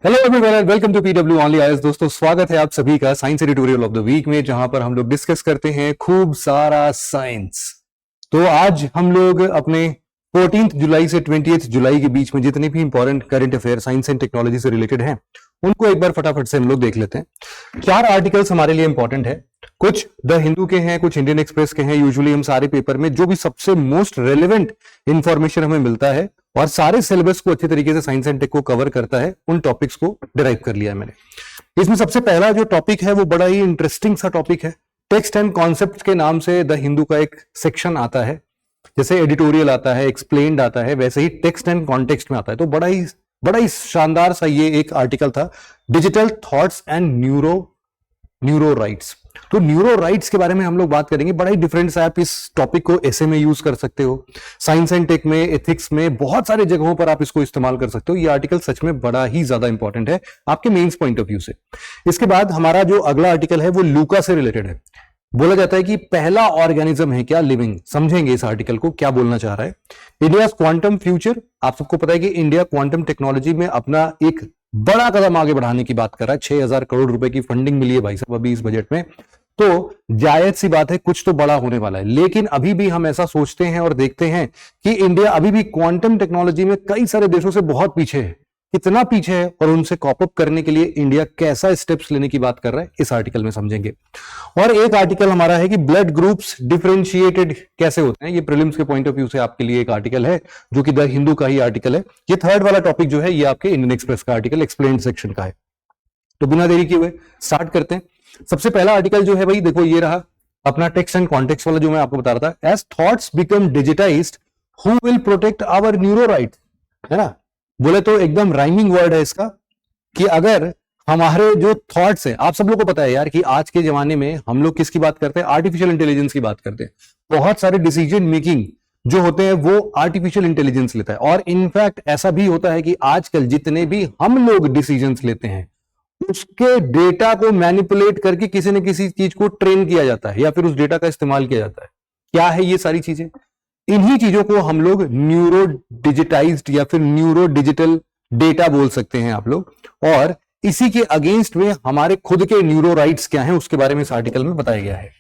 Hello everyone and welcome to PW only IAS. दोस्तों, स्वागत है आप सभी का science editorial of the week में, जहां पर हम लोग डिस्कस करते हैं खूब सारा साइंस। तो आज हम लोग अपने 14 जुलाई से 20 जुलाई के बीच में जितने भी important current affair science and technology से रिलेटेड हैं उनको एक बार फटाफट से हम लोग देख लेते हैं। 4 आर्टिकल्स हमारे लिए इंपॉर्टेंट है। कुछ द हिंदू के हैं, कुछ इंडियन एक्सप्रेस के हैं। यूजुअली हम सारे पेपर में जो भी सबसे मोस्ट रेलेवेंट इंफॉर्मेशन हमें मिलता है और सारे सिलेबस को अच्छे तरीके से साइंस एंड टेक को कवर करता है, उन टॉपिक्स को डिराइव कर लिया है मैंने। इसमें सबसे पहला जो टॉपिक है वो बड़ा ही इंटरेस्टिंग सा टॉपिक है। टेक्स्ट एंड कॉन्सेप्ट के नाम से द हिंदू का एक सेक्शन आता है। जैसे एडिटोरियल आता है, एक्सप्लेन्ड आता है, वैसे ही टेक्स्ट एंड कॉन्टेक्स्ट में आता है। तो बड़ा ही शानदार सा ये एक आर्टिकल था, digital thoughts and neuro rights. तो न्यूरो राइट्स के बारे में हम लोग बात करेंगे। बड़ा ही डिफरेंट सा, आप इस टॉपिक को ऐसे में यूज कर सकते हो, साइंस एंड टेक में, एथिक्स में, बहुत सारे जगहों पर आप इसको इस्तेमाल कर सकते हो। ये आर्टिकल सच में बड़ा ही ज्यादा इंपॉर्टेंट है आपके मेंस पॉइंट ऑफ व्यू से। इसके बाद हमारा जो अगला आर्टिकल है वो लूका से रिलेटेड है। बोला जाता है कि पहला ऑर्गेनिज्म है क्या लिविंग। समझेंगे इस आर्टिकल को क्या बोलना चाह रहा है। इंडिया क्वांटम फ्यूचर, आप सबको पता है कि इंडिया क्वांटम टेक्नोलॉजी में अपना एक बड़ा कदम आगे बढ़ाने की बात कर रहा है। 6,000 करोड़ रुपए की फंडिंग मिली है भाई साहब अभी इस बजट में। तो जायज सी बात है, कुछ तो बड़ा होने वाला है। लेकिन अभी भी हम ऐसा सोचते हैं और देखते हैं कि इंडिया अभी भी क्वांटम टेक्नोलॉजी में कई सारे देशों से बहुत पीछे है। कितना पीछे है और उनसे कॉप अप करने के लिए इंडिया कैसा स्टेप्स लेने की बात कर रहा है, इस आर्टिकल में समझेंगे। और एक आर्टिकल हमारा है कि ब्लड ग्रुप्स डिफरेंशिएटेड कैसे होते हैं। ये प्रीलिम्स के पॉइंट ऑफ व्यू से आपके लिए एक आर्टिकल है जो कि द हिंदू का ही आर्टिकल है। ये थर्ड वाला टॉपिक जो है ये आपके इंडियन एक्सप्रेस का आर्टिकल एक्सप्लेन्ड सेक्शन का है। तो बिना देरी किए हुए स्टार्ट करते हैं। सबसे पहला आर्टिकल जो है भाई देखो, ये रहा अपना टेक्स्ट एंड कॉन्टेक्स्ट वाला जो मैं आपको बता रहा था। As thoughts become digitised, who will protect our neuro right, है ना। बोले तो एकदम राइमिंग वर्ड है इसका कि अगर हमारे जो थॉट्स हैं, आप सब लोग को पता है यार कि आज के जमाने में हम लोग किसकी बात करते हैं, आर्टिफिशियल इंटेलिजेंस की बात करते हैं। बहुत सारे डिसीजन मेकिंग जो होते हैं वो आर्टिफिशियल इंटेलिजेंस लेता है। और इनफैक्ट ऐसा भी होता है कि आजकल जितने भी हम लोग डिसीजंस लेते हैं उसके डेटा को मैनिपुलेट करके किसी न किसी चीज को ट्रेन किया जाता है या फिर उस डेटा का इस्तेमाल किया जाता है। क्या है ये सारी चीजें? इन्हीं चीजों को हम लोग न्यूरो डिजिटाइज्ड या फिर न्यूरो डिजिटल डेटा बोल सकते हैं आप लोग। और इसी के अगेंस्ट में हमारे खुद के न्यूरो राइट्स क्या हैं उसके बारे में इस आर्टिकल में बताया गया है।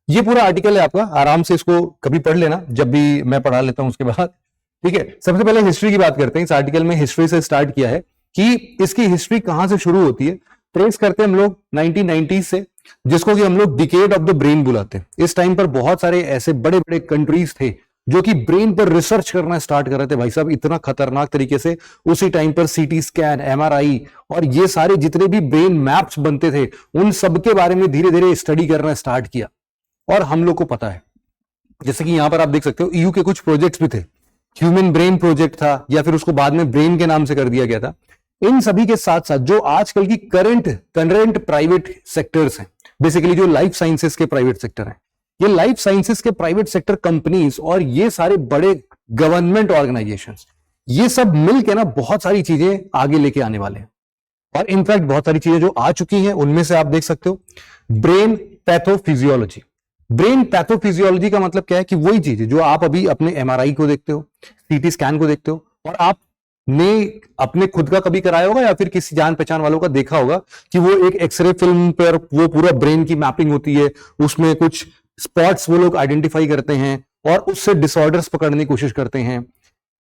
ये पूरा आर्टिकल है आपका, आराम से इसको कभी पढ़ लेना जब भी मैं पढ़ा लेता हूं उसके बाद, ठीक है। सबसे पहले हिस्ट्री की बात करते हैं। इस आर्टिकल में हिस्ट्री से स्टार्ट किया है कि इसकी हिस्ट्री कहां से शुरू होती है। ट्रेस करते हैं हम लोग 1990 से, जिसको कि हम लोग डिकेड ऑफ द ब्रेन बुलाते हैं। इस टाइम पर बहुत सारे ऐसे बड़े बड़े कंट्रीज थे जो कि ब्रेन पर रिसर्च करना स्टार्ट कर रहे थे भाई साहब, इतना खतरनाक तरीके से। उसी टाइम पर सीटी स्कैन, एमआरआई और ये सारे जितने भी ब्रेन मैप्स बनते थे उन सबके बारे में धीरे धीरे स्टडी करना स्टार्ट किया। और हम लोग को पता है, जैसे कि यहां पर आप देख सकते हो ईयू के कुछ प्रोजेक्ट्स भी थे। ह्यूमन ब्रेन प्रोजेक्ट था या फिर उसको बाद में ब्रेन के नाम से कर दिया गया था। इन सभी के साथ साथ जो आजकल की करंट प्राइवेट सेक्टर्स हैं, बेसिकली जो लाइफ साइंसेस के प्राइवेट सेक्टर हैं, ये लाइफ साइंसेस के प्राइवेट सेक्टर कंपनीज और ये सारे बड़े गवर्नमेंट ऑर्गेनाइजेशंस, ये सब मिलकर ना बहुत सारी चीजें आगे लेके आने वाले हैं। और इनफैक्ट बहुत सारी चीजें जो आ चुकी हैं उनमें से आप देख सकते हो ब्रेन पैथोफिजियोलॉजी। ब्रेन पैथोफिजियोलॉजी का मतलब क्या है कि वही चीज है जो आप अभी अपने एमआरआई को देखते हो, सीटी स्कैन को देखते हो, और आप ने अपने खुद का कभी कराया होगा या फिर किसी जान पहचान वालों का देखा होगा कि वो एक एक्सरे फिल्म पर वो पूरा ब्रेन की मैपिंग होती है, उसमें कुछ स्पॉट्स वो लोग आइडेंटिफाई करते हैं और उससे डिसऑर्डर्स पकड़ने की कोशिश करते हैं।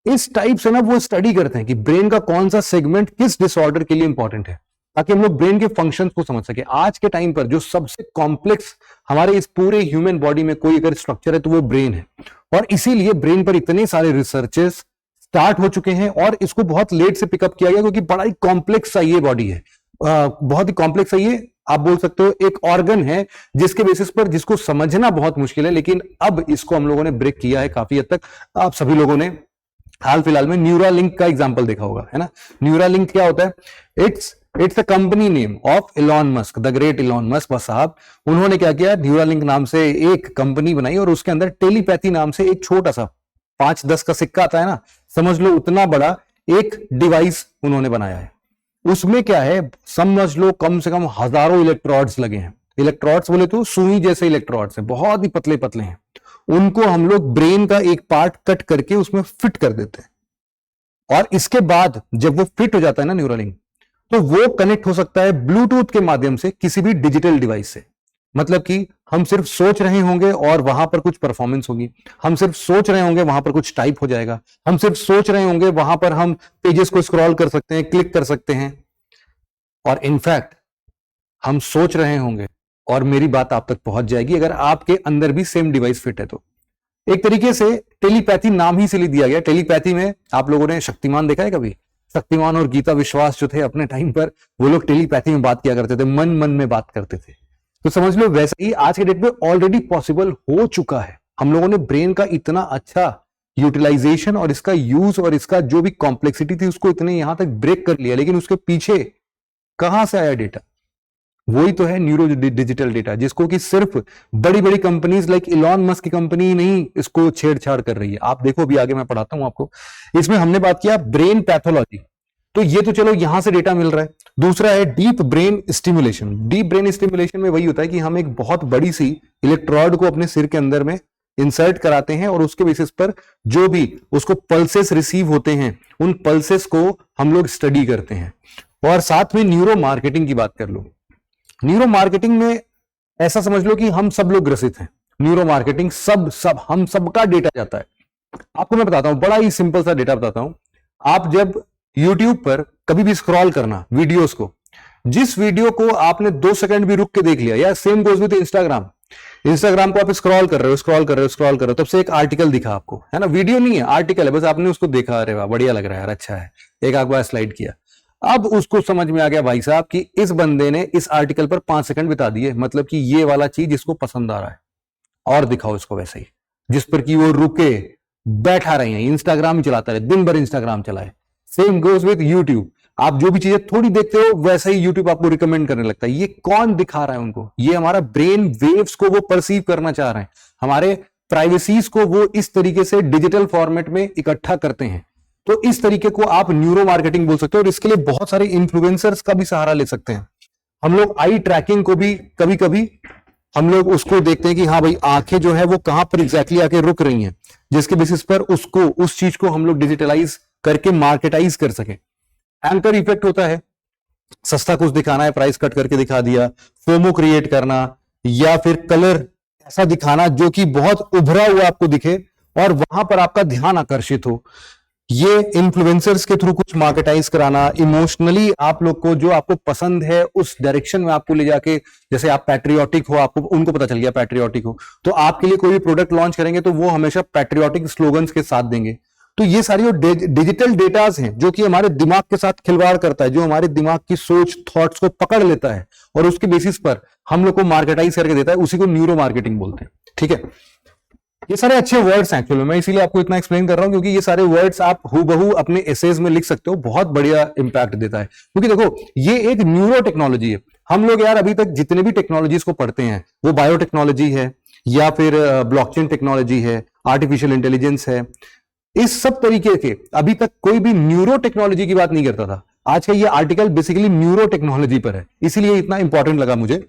इस टाइप से ना वो स्टडी करते हैं कि ब्रेन का कौन सा सेगमेंट किस डिसऑर्डर के लिए इंपॉर्टेंट है, ताकि हम लोग ब्रेन के फंक्शंस को समझ सके। आज के टाइम पर जो सबसे कॉम्प्लेक्स हमारे इस पूरे ह्यूमन बॉडी में कोई अगर स्ट्रक्चर है तो वो ब्रेन है। और इसीलिए ब्रेन पर इतने सारे रिसर्चेस स्टार्ट हो चुके हैं और इसको बहुत लेट से पिकअप किया गया क्योंकि बड़ा ही कॉम्प्लेक्स सा ये बॉडी है। बहुत ही कॉम्प्लेक्स सा ये आप बोल सकते हो एक ऑर्गन है जिसके बेसिस पर जिसको समझना बहुत मुश्किल है, लेकिन अब इसको हम लोगों ने ब्रेक किया है काफी हद तक। आप सभी लोगों ने हाल फिलहाल में न्यूरालिंक का एग्जांपल देखा होगा, है ना। न्यूरालिंक क्या होता है? It's a company name of Elon Musk, the great Elon Musk साहब। उन्होंने क्या किया, न्यूरालिंक नाम से एक कंपनी बनाई और उसके अंदर टेलीपैथी नाम से एक छोटा सा 5-10 का सिक्का आता है ना, समझ लो उतना बड़ा एक डिवाइस उन्होंने बनाया है। उसमें क्या है, समझ लो कम से कम हजारों इलेक्ट्रोड्स लगे हैं। इलेक्ट्रोड्स बोले तो सुई जैसे इलेक्ट्रोड्स हैं, बहुत ही पतले पतले हैं। उनको हम लोग ब्रेन का एक पार्ट कट करके उसमें फिट कर देते हैं। और इसके बाद जब वो फिट हो जाता है ना न्यूरालिंक, तो वो कनेक्ट हो सकता है ब्लूटूथ के माध्यम से किसी भी डिजिटल डिवाइस से। मतलब कि हम सिर्फ सोच रहे होंगे और वहां पर कुछ परफॉर्मेंस होगी, हम सिर्फ सोच रहे होंगे वहां पर कुछ टाइप हो जाएगा, हम सिर्फ सोच रहे होंगे वहां पर हम पेजेस को स्क्रॉल कर सकते हैं, क्लिक कर सकते हैं, और इनफैक्ट हम सोच रहे होंगे और मेरी बात आप तक पहुंच जाएगी अगर आपके अंदर भी सेम डिवाइस फिट है तो। एक तरीके से टेलीपैथी नाम ही इसलिए दिया गया। टेलीपैथी में आप लोगों ने शक्तिमान देखा है कभी? शक्तिमान और गीता विश्वास जो थे अपने टाइम पर, वो लोग टेलीपैथी में बात किया करते थे, मन मन में बात करते थे। तो समझ लो वैसे ही आज के डेट में ऑलरेडी पॉसिबल हो चुका है। हम लोगों ने ब्रेन का इतना अच्छा यूटिलाइजेशन और इसका यूज और इसका जो भी कॉम्प्लेक्सिटी थी उसको इतने यहां तक ब्रेक कर लिया, लेकिन उसके पीछे कहां से आया डेटा? वही तो है न्यूरो डिजिटल डेटा, जिसको कि सिर्फ बड़ी बड़ी कंपनीज लाइक इलॉन मस्क की कंपनी नहीं इसको छेड़छाड़ कर रही है। आप देखो अभी आगे मैं पढ़ाता हूं आपको। इसमें हमने बात किया ब्रेन पैथोलॉजी, तो ये तो चलो यहां से डेटा मिल रहा है। दूसरा है deep brain stimulation. Deep brain stimulation में वही होता है कि हम एक बहुत बड़ी सी इलेक्ट्रोड को अपने सिर के अंदर में इंसर्ट कराते हैं और उसके बेसिस पर जो भी उसको पल्सेस रिसीव होते हैं उन पल्सेस को हम लोग स्टडी करते हैं। और साथ में न्यूरो मार्केटिंग की बात कर लो। न्यूरो मार्केटिंग में ऐसा समझ लो कि हम सब लोग ग्रसित हैं। न्यूरो मार्केटिंग सब हम सबका डेटा जाता है। आपको मैं बताता हूं, बड़ा ही सिंपल सा डेटा बताता हूं। आप जब YouTube पर कभी भी स्क्रॉल करना वीडियोस को, जिस वीडियो को आपने 2 सेकंड भी रुक के देख लिया, या सेम गोज विद इंस्टाग्राम को आप स्क्रॉल कर रहे हो, तब से एक आर्टिकल दिखा आपको, है ना? वीडियो नहीं है, आर्टिकल है, बस आपने उसको देखा, अरे वाह बढ़िया लग रहा है यार, अच्छा है, एक आध बार स्लाइड किया। अब उसको समझ में आ गया भाई साहब कि इस बंदे ने इस आर्टिकल पर 5 सेकंड बिता दिए, मतलब कि ये वाला चीज इसको पसंद आ रहा है, और दिखाओ इसको वैसे ही, जिस पर कि वो रुके बैठा रहे हैं, इंस्टाग्राम ही चलाता रहे, दिन भर इंस्टाग्राम चलाए। Same goes with YouTube. आप जो भी चीजें थोड़ी देखते हो वैसा ही यूट्यूब आपको रिकमेंड करने लगता है। ये कौन दिखा रहा है उनको? ये हमारा ब्रेन वेव्स को वो परसीव करना चाह रहे हैं, हमारे प्राइवेसीज को वो इस तरीके से डिजिटल फॉर्मेट में इकट्ठा करते हैं। तो इस तरीके को आप न्यूरो मार्केटिंग बोल सकते हो, और इसके लिए बहुत सारे इन्फ्लुएंसर्स का भी सहारा ले सकते हैं। हम लोग आई ट्रैकिंग को भी कभी कभी हम लोग उसको देखते हैं कि हाँ भाई आंखें जो है वो कहां पर एग्जैक्टली आके रुक रही हैं, जिसके बेसिस पर उसको उस चीज को हम लोग डिजिटलाइज करके मार्केटाइज कर सके। एंकर इफेक्ट होता है, सस्ता कुछ दिखाना है, प्राइस कट करके दिखा दिया, फोमो क्रिएट करना, या फिर कलर ऐसा दिखाना जो कि बहुत उभरा हुआ आपको दिखे और वहां पर आपका ध्यान आकर्षित हो। ये इन्फ्लुएंसर्स के थ्रू कुछ मार्केटाइज कराना, इमोशनली आप लोग को जो आपको पसंद है उस डायरेक्शन में आपको ले जाके, जैसे आप पैट्रियोटिक हो, आपको उनको पता चल गया पैट्रियोटिक हो, तो आपके लिए कोई भी प्रोडक्ट लॉन्च करेंगे तो वो हमेशा पैट्रियोटिक स्लोगन्स के साथ देंगे। तो ये सारी डिजिटल डेटाज हैं जो कि हमारे दिमाग के साथ खिलवाड़ करता है, जो हमारे दिमाग की सोच थॉट्स को पकड़ लेता है और उसके बेसिस पर हम लोग को मार्केटाइज करके देता है, उसी को न्यूरो मार्केटिंग बोलते हैं। ठीक है, ये सारे अच्छे वर्ड्स हैं एक्चुअली, मैं इसीलिए आपको इतना एक्सप्लेन कर रहा हूं क्योंकि ये सारे वर्ड्स आप हूबहू अपने एसेज में लिख सकते हो, बहुत बढ़िया इंपैक्ट देता है। क्योंकि देखो ये एक न्यूरो टेक्नोलॉजी है। हम लोग यार अभी तक जितने भी टेक्नोलॉजीज को पढ़ते हैं वो बायोटेक्नोलॉजी है या फिर ब्लॉकचेन टेक्नोलॉजी है, आर्टिफिशियल इंटेलिजेंस है, इस सब तरीके के अभी तक कोई भी न्यूरो टेक्नोलॉजी की बात नहीं करता था। आज का ये आर्टिकल बेसिकली न्यूरो टेक्नोलॉजी पर है, इसीलिए इतना इंपॉर्टेंट लगा मुझे।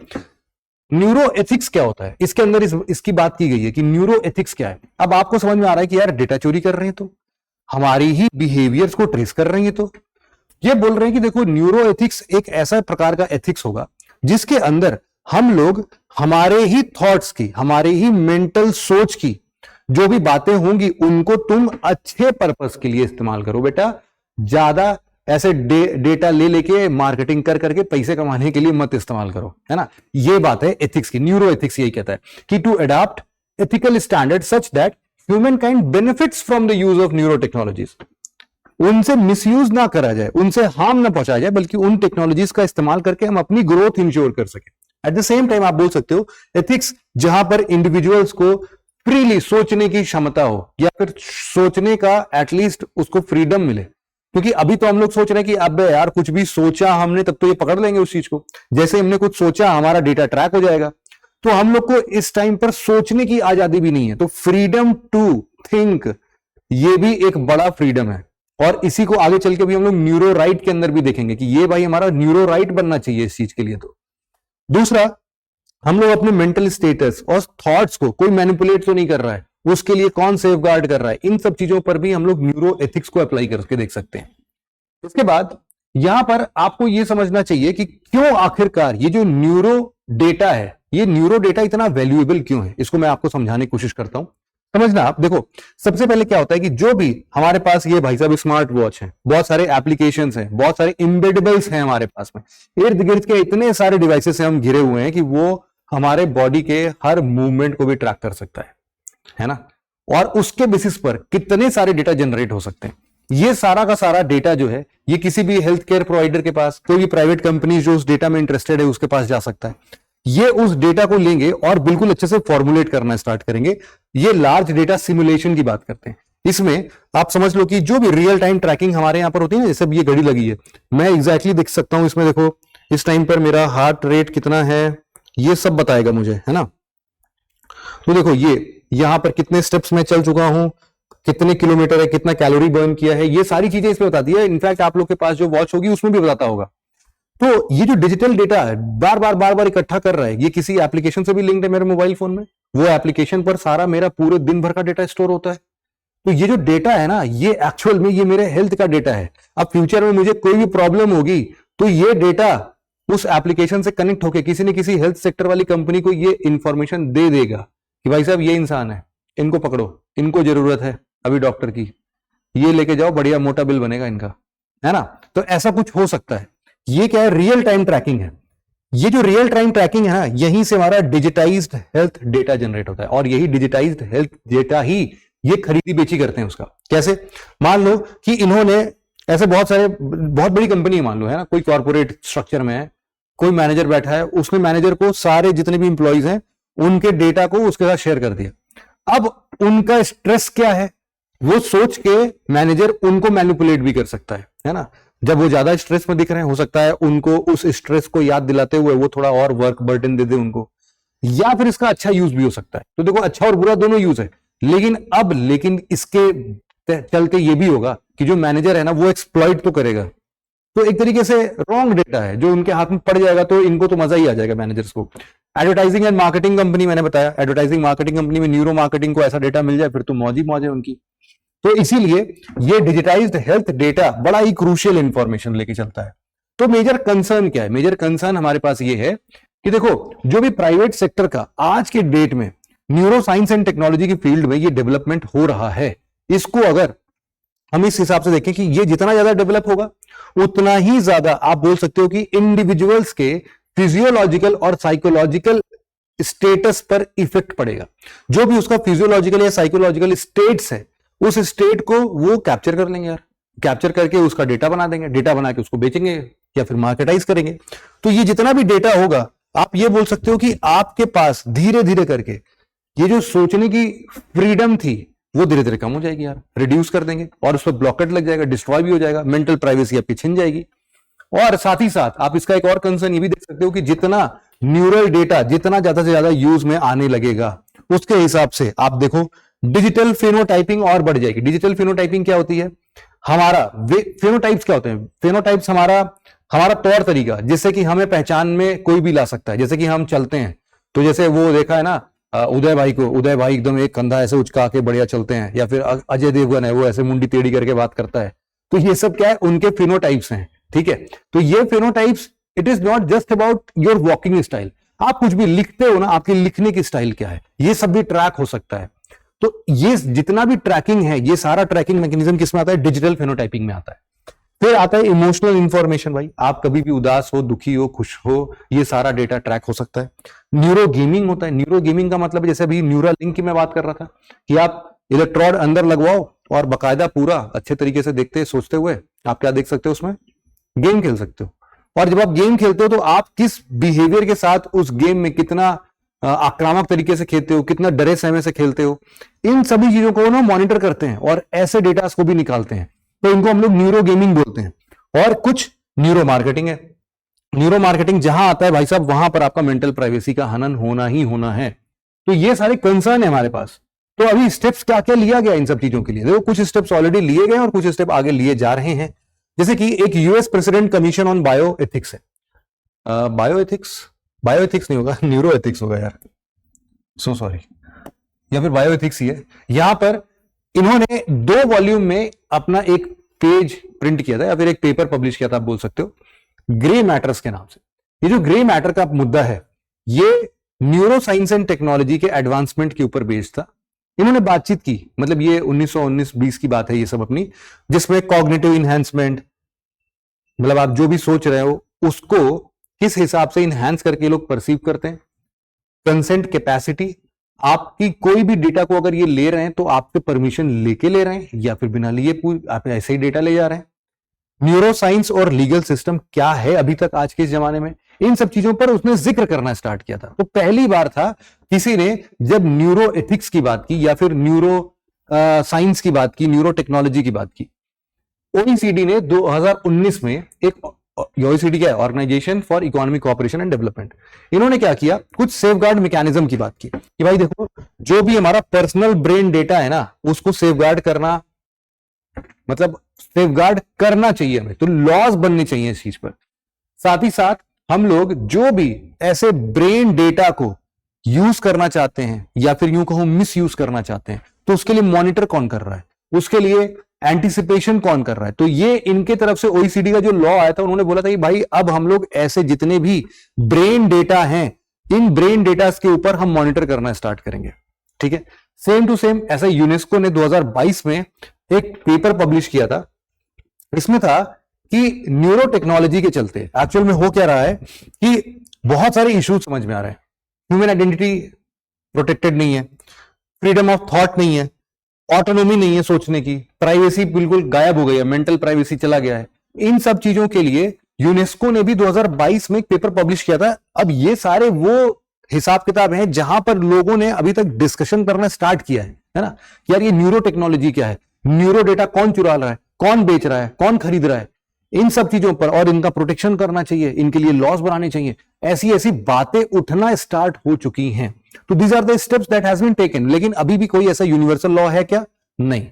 न्यूरो एथिक्स क्या होता है, इसके अंदर इसकी बात की गई है कि न्यूरो एथिक्स क्या है। अब आपको समझ में आ रहा है कि यार डेटा चोरी कर रहे हैं तो हमारी ही बिहेवियर्स को ट्रेस कर रहे हैं, तो ये बोल रहे हैं कि देखो न्यूरो एथिक्स एक ऐसा प्रकार का एथिक्स होगा जिसके अंदर हम लोग हमारे ही थॉट्स की, हमारे ही मेंटल सोच की जो भी बातें होंगी उनको तुम अच्छे पर्पस के लिए इस्तेमाल करो बेटा। ज्यादा ऐसे डेटा ले लेके मार्केटिंग कर करके पैसे कमाने के लिए मत इस्तेमाल करो, है ना? ये बात है एथिक्स की। न्यूरो एथिक्स यही कहता है कि to adopt ethical standard such that human kind benefits from the use of neuro technologies. उनसे मिसयूज ना करा जाए, उनसे हार्म ना पहुंचाया जाए, बल्कि उन टेक्नोलॉजीज का इस्तेमाल करके हम अपनी ग्रोथ इंश्योर कर सके। एट द सेम टाइम आप बोल सकते हो एथिक्स जहां पर इंडिविजुअल्स को फ्रीली सोचने की क्षमता हो, या फिर सोचने का एटलीस्ट उसको फ्रीडम मिले। क्योंकि अभी तो हम लोग सोच रहे हैं कि अब यार कुछ भी सोचा हमने तब तो ये पकड़ लेंगे उस चीज को, जैसे हमने कुछ सोचा हमारा डेटा ट्रैक हो जाएगा। तो हम लोग को इस टाइम पर सोचने की आजादी भी नहीं है। तो फ्रीडम टू थिंक ये भी एक बड़ा फ्रीडम है, और इसी को आगे चल के भी हम लोग न्यूरो राइट के अंदर भी देखेंगे कि ये भाई हमारा न्यूरो राइट बनना चाहिए इस चीज के लिए। तो दूसरा, हम लोग अपने मेंटल स्टेटस और थॉट्स को कोई मैनिपुलेट तो नहीं कर रहा है, उसके लिए कौन सेफ गार्ड कर रहा है, इन सब चीजों पर भी हम लोग न्यूरो एथिक्स को अप्लाई करके देख सकते हैं। इसके बाद यहां पर आपको यह समझना चाहिए कि क्यों आखिरकार ये जो न्यूरो डेटा है, ये न्यूरो डेटा इतना वैल्यूएबल क्यों है, इसको मैं आपको समझाने की कोशिश करता हूं। समझना आप, देखो सबसे पहले क्या होता है कि जो भी हमारे पास ये भाई साहब स्मार्ट वॉच है, बहुत सारे एप्लीकेशंस हैं, बहुत सारे इम्बेडेबल्स हैं हमारे पास में, इर्द गिर्द के इतने सारे डिवाइसेस से हम घिरे हुए हैं कि वो हमारे बॉडी के हर मूवमेंट को भी ट्रैक कर सकता है ना, और उसके बेसिस पर कितने सारे डेटा जनरेट हो सकते हैं। ये सारा का सारा डेटा जो है, ये किसी भी हेल्थ केयर प्रोवाइडर के पास, कोई भी प्राइवेट कंपनी जो उस डेटा में इंटरेस्टेड है उसके पास जा सकता है। ये उस डेटा को लेंगे और बिल्कुल अच्छे से फॉर्मुलेट करना स्टार्ट करेंगे। ये लार्ज डेटा सिमुलेशन की बात करते हैं। इसमें आप समझ लो कि जो भी रियल टाइम ट्रैकिंग हमारे यहां पर होती है ना, जैसे ये घड़ी लगी है, मैं एग्जैक्टली देख सकता हूं इसमें, देखो इस टाइम पर मेरा हार्ट रेट कितना है, ये सब बताएगा मुझे, है ना। तो देखो ये यहां पर कितने स्टेप्स में चल चुका हूं, कितने किलोमीटर है, कितना कैलोरी बर्न किया है, ये सारी चीजें इसमें बताती है। इनफैक्ट आप लोग के पास जो वॉच होगी उसमें भी बताता होगा। तो ये जो डिजिटल डेटा है बार बार इकट्ठा कर रहा है, ये किसी एप्लीकेशन से भी लिंक्ड है मेरे मोबाइल फोन में, वो एप्लीकेशन पर सारा मेरा पूरे दिन भर का डेटा स्टोर होता है। तो ये जो डेटा है ना, ये एक्चुअल में ये मेरे हेल्थ का डेटा है। अब फ्यूचर में मुझे कोई भी प्रॉब्लम होगी तो ये डेटा उस एप्लीकेशन से कनेक्ट होकर किसी न किसी हेल्थ सेक्टर वाली कंपनी को ये इंफॉर्मेशन दे देगा कि भाई साहब ये इंसान है, इनको पकड़ो, इनको जरूरत है अभी डॉक्टर की, ये लेके जाओ, बढ़िया मोटा बिल बनेगा इनका, है ना। तो ऐसा कुछ हो सकता है। ये क्या है, रियल टाइम ट्रैकिंग है। ये जो रियल टाइम ट्रैकिंग है ना, यहीं से हमारा डिजिटाइज्ड हेल्थ डेटा जनरेट होता है, और यही डिजिटाइज्ड हेल्थ डेटा ही ये खरीदी बेची करते हैं उसका। कैसे, मान लो कि इन्होंने ऐसे बहुत बड़ी कंपनी है, मान लो, है ना, कोई कॉर्पोरेट स्ट्रक्चर में है, कोई मैनेजर बैठा है, उसने मैनेजर को सारे जितने भी इंप्लॉइज हैं उनके डेटा को उसके साथ शेयर कर दिया। अब उनका स्ट्रेस क्या है वो सोच के मैनेजर उनको मैनिपुलेट भी कर सकता है ना। जब वो ज्यादा स्ट्रेस में दिख रहे हैं, हो सकता है उनको उस स्ट्रेस को याद दिलाते हुए वो थोड़ा और वर्क बर्डन दे दे उनको, या फिर इसका अच्छा यूज भी हो सकता है। तो देखो अच्छा और बुरा दोनों यूज है, लेकिन इसके चलते ये भी होगा कि जो मैनेजर है ना वो एक्सप्लॉइट तो करेगा। तो एक तरीके से रॉन्ग डेटा है जो उनके हाथ में पड़ जाएगा, तो इनको तो मजा ही आ जाएगा मैनेजर्स को। एडवर्टाइजिंग एंड मार्केटिंग कंपनी, मैंने बताया एडवर्टाइजिंग मार्केटिंग कंपनी में न्यूरो मार्केटिंग को ऐसा डेटा मिल जाए फिर तो मौज ही मौज है उनकी। तो इसीलिए ये डिजिटाइज्ड हेल्थ डेटा बड़ा ही क्रूशियल इंफॉर्मेशन लेके चलता है। तो मेजर कंसर्न क्या है, मेजर कंसर्न हमारे पास ये है कि देखो जो भी प्राइवेट सेक्टर का आज के डेट में न्यूरो साइंस एंड टेक्नोलॉजी की फील्ड में ये डेवलपमेंट हो रहा है, इसको अगर हम इस हिसाब से देखें कि ये जितना ज्यादा डेवलप होगा उतना ही ज्यादा आप बोल सकते हो कि इंडिविजुअल्स के फिजियोलॉजिकल और साइकोलॉजिकल स्टेटस पर इफेक्ट पड़ेगा। जो भी उसका फिजियोलॉजिकल या साइकोलॉजिकल स्टेट्स है, उस स्टेट को वो कैप्चर कर लेंगे यार, कैप्चर करके उसका डेटा बना देंगे, डेटा बना के उसको बेचेंगे या फिर मार्केटाइज करेंगे। तो ये जितना भी डेटा होगा, आप ये बोल सकते हो कि आपके पास धीरे धीरे करके ये जो सोचने की फ्रीडम थी वो धीरे धीरे कम हो जाएगी यार, रिड्यूस कर देंगे और उस पर ब्लॉकेट लग जाएगा, डिस्ट्रॉय भी हो जाएगा, मेंटल प्राइवेसी आपकी छिन जाएगी। और साथ ही साथ आप इसका एक और कंसर्न ये भी देख सकते हो कि जितना न्यूरल डेटा जितना ज्यादा से ज्यादा यूज में आने लगेगा, उसके हिसाब से आप देखो डिजिटल फेनोटाइपिंग और बढ़ जाएगी। डिजिटल फेनोटाइपिंग क्या होती है, हमारा फेनोटाइप्स क्या होते हैं, फेनोटाइप्स हमारा तौर तरीका, जिससे कि हमें पहचान में कोई भी ला सकता है। जैसे कि हम चलते हैं तो जैसे वो देखा है ना उदय भाई एकदम एक कंधा ऐसे उचका के बढ़िया चलते हैं, या फिर अजय देवगन है वो ऐसे मुंडी टेढ़ी करके बात करता है। तो ये सब क्या है, उनके फेनोटाइप्स हैं, ठीक है। तो ये phenotypes, it is not just about your walking style, आप कुछ भी लिखते हो ना, आपकी लिखने की स्टाइल क्या है, ये सब भी ट्रैक हो सकता है। तो ये जितना भी ट्रैकिंग है, ये सारा ट्रैकिंग मैकेनिज्म किसमें आता है, डिजिटल फेनोटाइपिंग में आता है। फिर आता है इमोशनल इंफॉर्मेशन, भाई आप कभी भी उदास हो, दुखी हो, खुश हो, ये सारा डेटा ट्रैक हो सकता है। न्यूरो गेमिंग होता है, न्यूरो गेमिंग का मतलब जैसे अभी न्यूरल लिंक की मैं बात कर रहा था कि आप इलेक्ट्रोड अंदर लगवाओ और बकायदा पूरा अच्छे तरीके से देखते सोचते हुए आप क्या देख सकते हो, उसमें गेम खेल सकते हो। और जब आप गेम खेलते हो तो आप किस बिहेवियर के साथ उस गेम में कितना आक्रामक तरीके से खेलते हो, कितना डरे सहमे से खेलते हो, इन सभी चीजों को ना मॉनिटर करते हैं और ऐसे डेटा को भी निकालते हैं। तो इनको हम लोग न्यूरो गेमिंग बोलते हैं। और कुछ न्यूरो मार्केटिंग है। न्यूरो मार्केटिंग जहां आता है भाई साहब, वहां पर आपका मेंटल प्राइवेसी का हनन होना ही होना है। तो ये सारे कंसर्न है हमारे पास। तो अभी स्टेप्स क्या क्या लिया गया इन सब चीजों के लिए, देखो कुछ स्टेप्स ऑलरेडी लिए गए और कुछ स्टेप आगे लिए जा रहे हैं। जैसे कि एक US president commission on bio ethics है, बायो एथिक्स नहीं होगा, न्यूरो एथिक्स होगा यार, सो सॉरी, या फिर बायो एथिक्स ही है। यहां पर इन्होंने 2 वॉल्यूम में अपना एक पेज प्रिंट किया था या फिर एक पेपर पब्लिश किया था, आप बोल सकते हो, ग्रे मैटर्स के नाम से। ये जो ग्रे मैटर का मुद्दा है, ये न्यूरो साइंस एंड टेक्नोलॉजी के एडवांसमेंट के ऊपर बेस्ड था। इन्होंने बातचीत की, मतलब ये 1919-20 की बात है ये सब अपनी, जिसमें कॉग्निटिव इनहैंसमेंट, मतलब आप जो भी सोच रहे हो उसको किस हिसाब से इनहैंस करके लोग परसीव करते हैं। कंसेंट कैपेसिटी, आपकी कोई भी डेटा को अगर ये ले रहे हैं तो आपसे परमिशन लेके ले रहे हैं या फिर बिना लिए आप ऐसे ही डेटा ले जा रहे हैं। न्यूरो साइंस और लीगल सिस्टम क्या है अभी तक आज के इस जमाने में, इन सब चीजों पर उसने जिक्र करना स्टार्ट किया था। तो पहली बार था किसी ने जब न्यूरो एथिक्स की बात की या फिर न्यूरो साइंस की बात की, न्यूरो टेक्नोलॉजी की बात की। ओईसीडी ने 2019 में एक, ओईसीडी क्या है, organisation for economic cooperation and development, इन्होंने क्या किया, कुछ सेफगार्ड मैकेनिज्म की बात की कि भाई देखो जो भी हमारा पर्सनल ब्रेन डेटा है ना, उसको सेफगार्ड करना, मतलब सेफगार्ड करना चाहिए हमें, तो लॉज बनने चाहिए इस चीज पर। साथ ही साथ हम लोग जो भी ऐसे ब्रेन डेटा को यूज करना चाहते हैं या फिर यूं कहूं मिस यूज करना चाहते हैं, तो उसके लिए मॉनिटर कौन कर रहा है, उसके लिए एंटीसिपेशन कौन कर रहा है। तो ये इनके तरफ से ओईसीडी का जो लॉ आया था, उन्होंने बोला था कि भाई अब हम लोग ऐसे जितने भी ब्रेन डेटा हैं, इन ब्रेन डेटा के ऊपर हम मॉनिटर करना स्टार्ट करेंगे। ठीक है, सेम टू सेम ऐसा यूनेस्को ने 2022 में एक पेपर पब्लिश किया था। इसमें था कि न्यूरो टेक्नोलॉजी के चलते एक्चुअल में हो क्या रहा है कि बहुत सारे इश्यूज समझ में आ रहे हैं। ह्यूमन आइडेंटिटी प्रोटेक्टेड नहीं है, फ्रीडम ऑफ थॉट नहीं है, ऑटोनॉमी नहीं है सोचने की, प्राइवेसी बिल्कुल गायब हो गई है, मेंटल प्राइवेसी चला गया है। इन सब चीजों के लिए यूनेस्को ने भी 2022 में एक पेपर पब्लिश किया था। अब ये सारे वो हिसाब किताब हैं जहां पर लोगों ने अभी तक डिस्कशन करना स्टार्ट किया है ना, यार ये न्यूरो टेक्नोलॉजी क्या है, न्यूरो डेटा कौन चुरा रहा है, कौन बेच रहा है, कौन खरीद रहा है, इन सब चीजों पर, और इनका प्रोटेक्शन करना चाहिए, इनके लिए लॉज बनाने चाहिए। ऐसी ऐसी बातें उठना स्टार्ट हो चुकी हैं। तो these are the steps that has been taken, लेकिन अभी भी कोई ऐसा यूनिवर्सल लॉ है क्या? नहीं।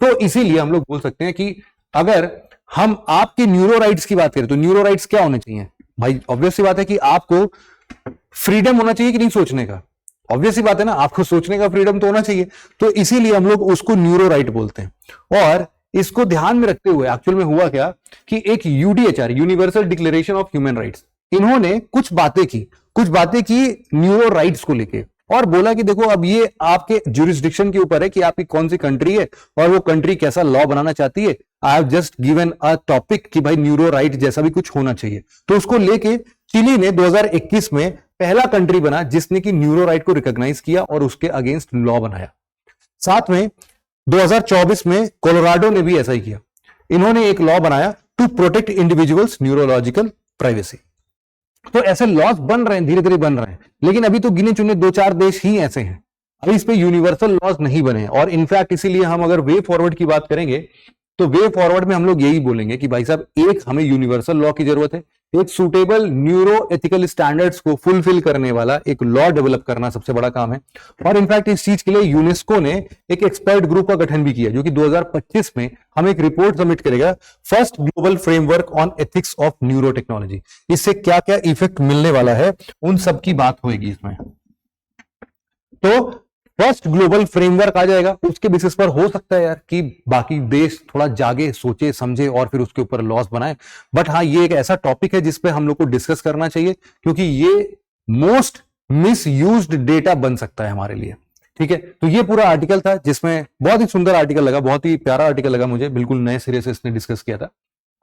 तो इसीलिए हम लोग बोल सकते हैं कि अगर हम आपके न्यूरो राइट्स की बात करें तो न्यूरो राइट्स क्या होने चाहिए भाई? ऑब्वियस सी बात है कि आपको फ्रीडम होना चाहिए कि नहीं सोचने का, ऑब्वियस सी बात है ना, आपको सोचने का फ्रीडम तो होना चाहिए। तो इसीलिए हम लोग उसको न्यूरो राइट बोलते हैं। और इसको ध्यान में रखते हुए एक्चुअल में हुआ क्या कि एक UDHR, universal declaration of human rights, इन्होंने कुछ बातें की न्यूरो राइट्स को लेके, और बोला कि देखो अब ये आपके ज्यूरिसडिक्शन के ऊपर है कि आपकी कौन सी कंट्री है और वो कंट्री कैसा लॉ बनाना चाहती है। I have just given a topic कि भाई न्यूरो राइट जैसा भी कुछ होना चाहिए। तो उसको लेके चिली ने 2021 में पहला कंट्री बना जिसने कि न्यूरो राइट को रिकॉग्नाइज किया और उसके अगेंस्ट लॉ बनाया। साथ में 2024 में कोलोराडो ने भी ऐसा ही किया, इन्होंने एक लॉ बनाया to protect individuals neurological privacy. तो ऐसे लॉज बन रहे हैं, धीरे धीरे बन रहे हैं, लेकिन अभी तो गिने चुने 2-4 देश ही ऐसे हैं, अभी इस पे यूनिवर्सल लॉज नहीं बने। और इनफैक्ट इसीलिए हम अगर वे फॉरवर्ड की बात करेंगे तो वे फॉरवर्ड में हम लोग यही बोलेंगे कि भाई साहब, एक हमें यूनिवर्सल लॉ की जरूरत है, एक सुटेबल न्यूरो एथिकल स्टैंडर्ड्स को फुलफिल करने वाला एक लॉ डेवलप करना सबसे बड़ा काम है। और इनफैक्ट इस चीज के लिए यूनेस्को ने एक एक्सपर्ट ग्रुप का गठन भी किया, जो कि 2025 में हम एक रिपोर्ट सबमिट करेगा, first global framework on ethics of neuro technology. इससे क्या क्या इफेक्ट मिलने वाला है उन सब की बात होगी इसमें। तो फर्स्ट ग्लोबल फ्रेमवर्क आ जाएगा, उसके बेसिस पर हो सकता है यार कि बाकी देश थोड़ा जागे, सोचे समझे और फिर उसके ऊपर लॉस बनाए। बट हाँ, ये एक ऐसा टॉपिक है जिसपे हम लोग को डिस्कस करना चाहिए, क्योंकि ये मोस्ट मिसयूज्ड डेटा बन सकता है हमारे लिए। ठीक है, तो ये पूरा आर्टिकल था जिसमें बहुत ही सुंदर आर्टिकल लगा, बहुत ही प्यारा आर्टिकल लगा मुझे, बिल्कुल नए सिरे से इसने डिस्कस किया था।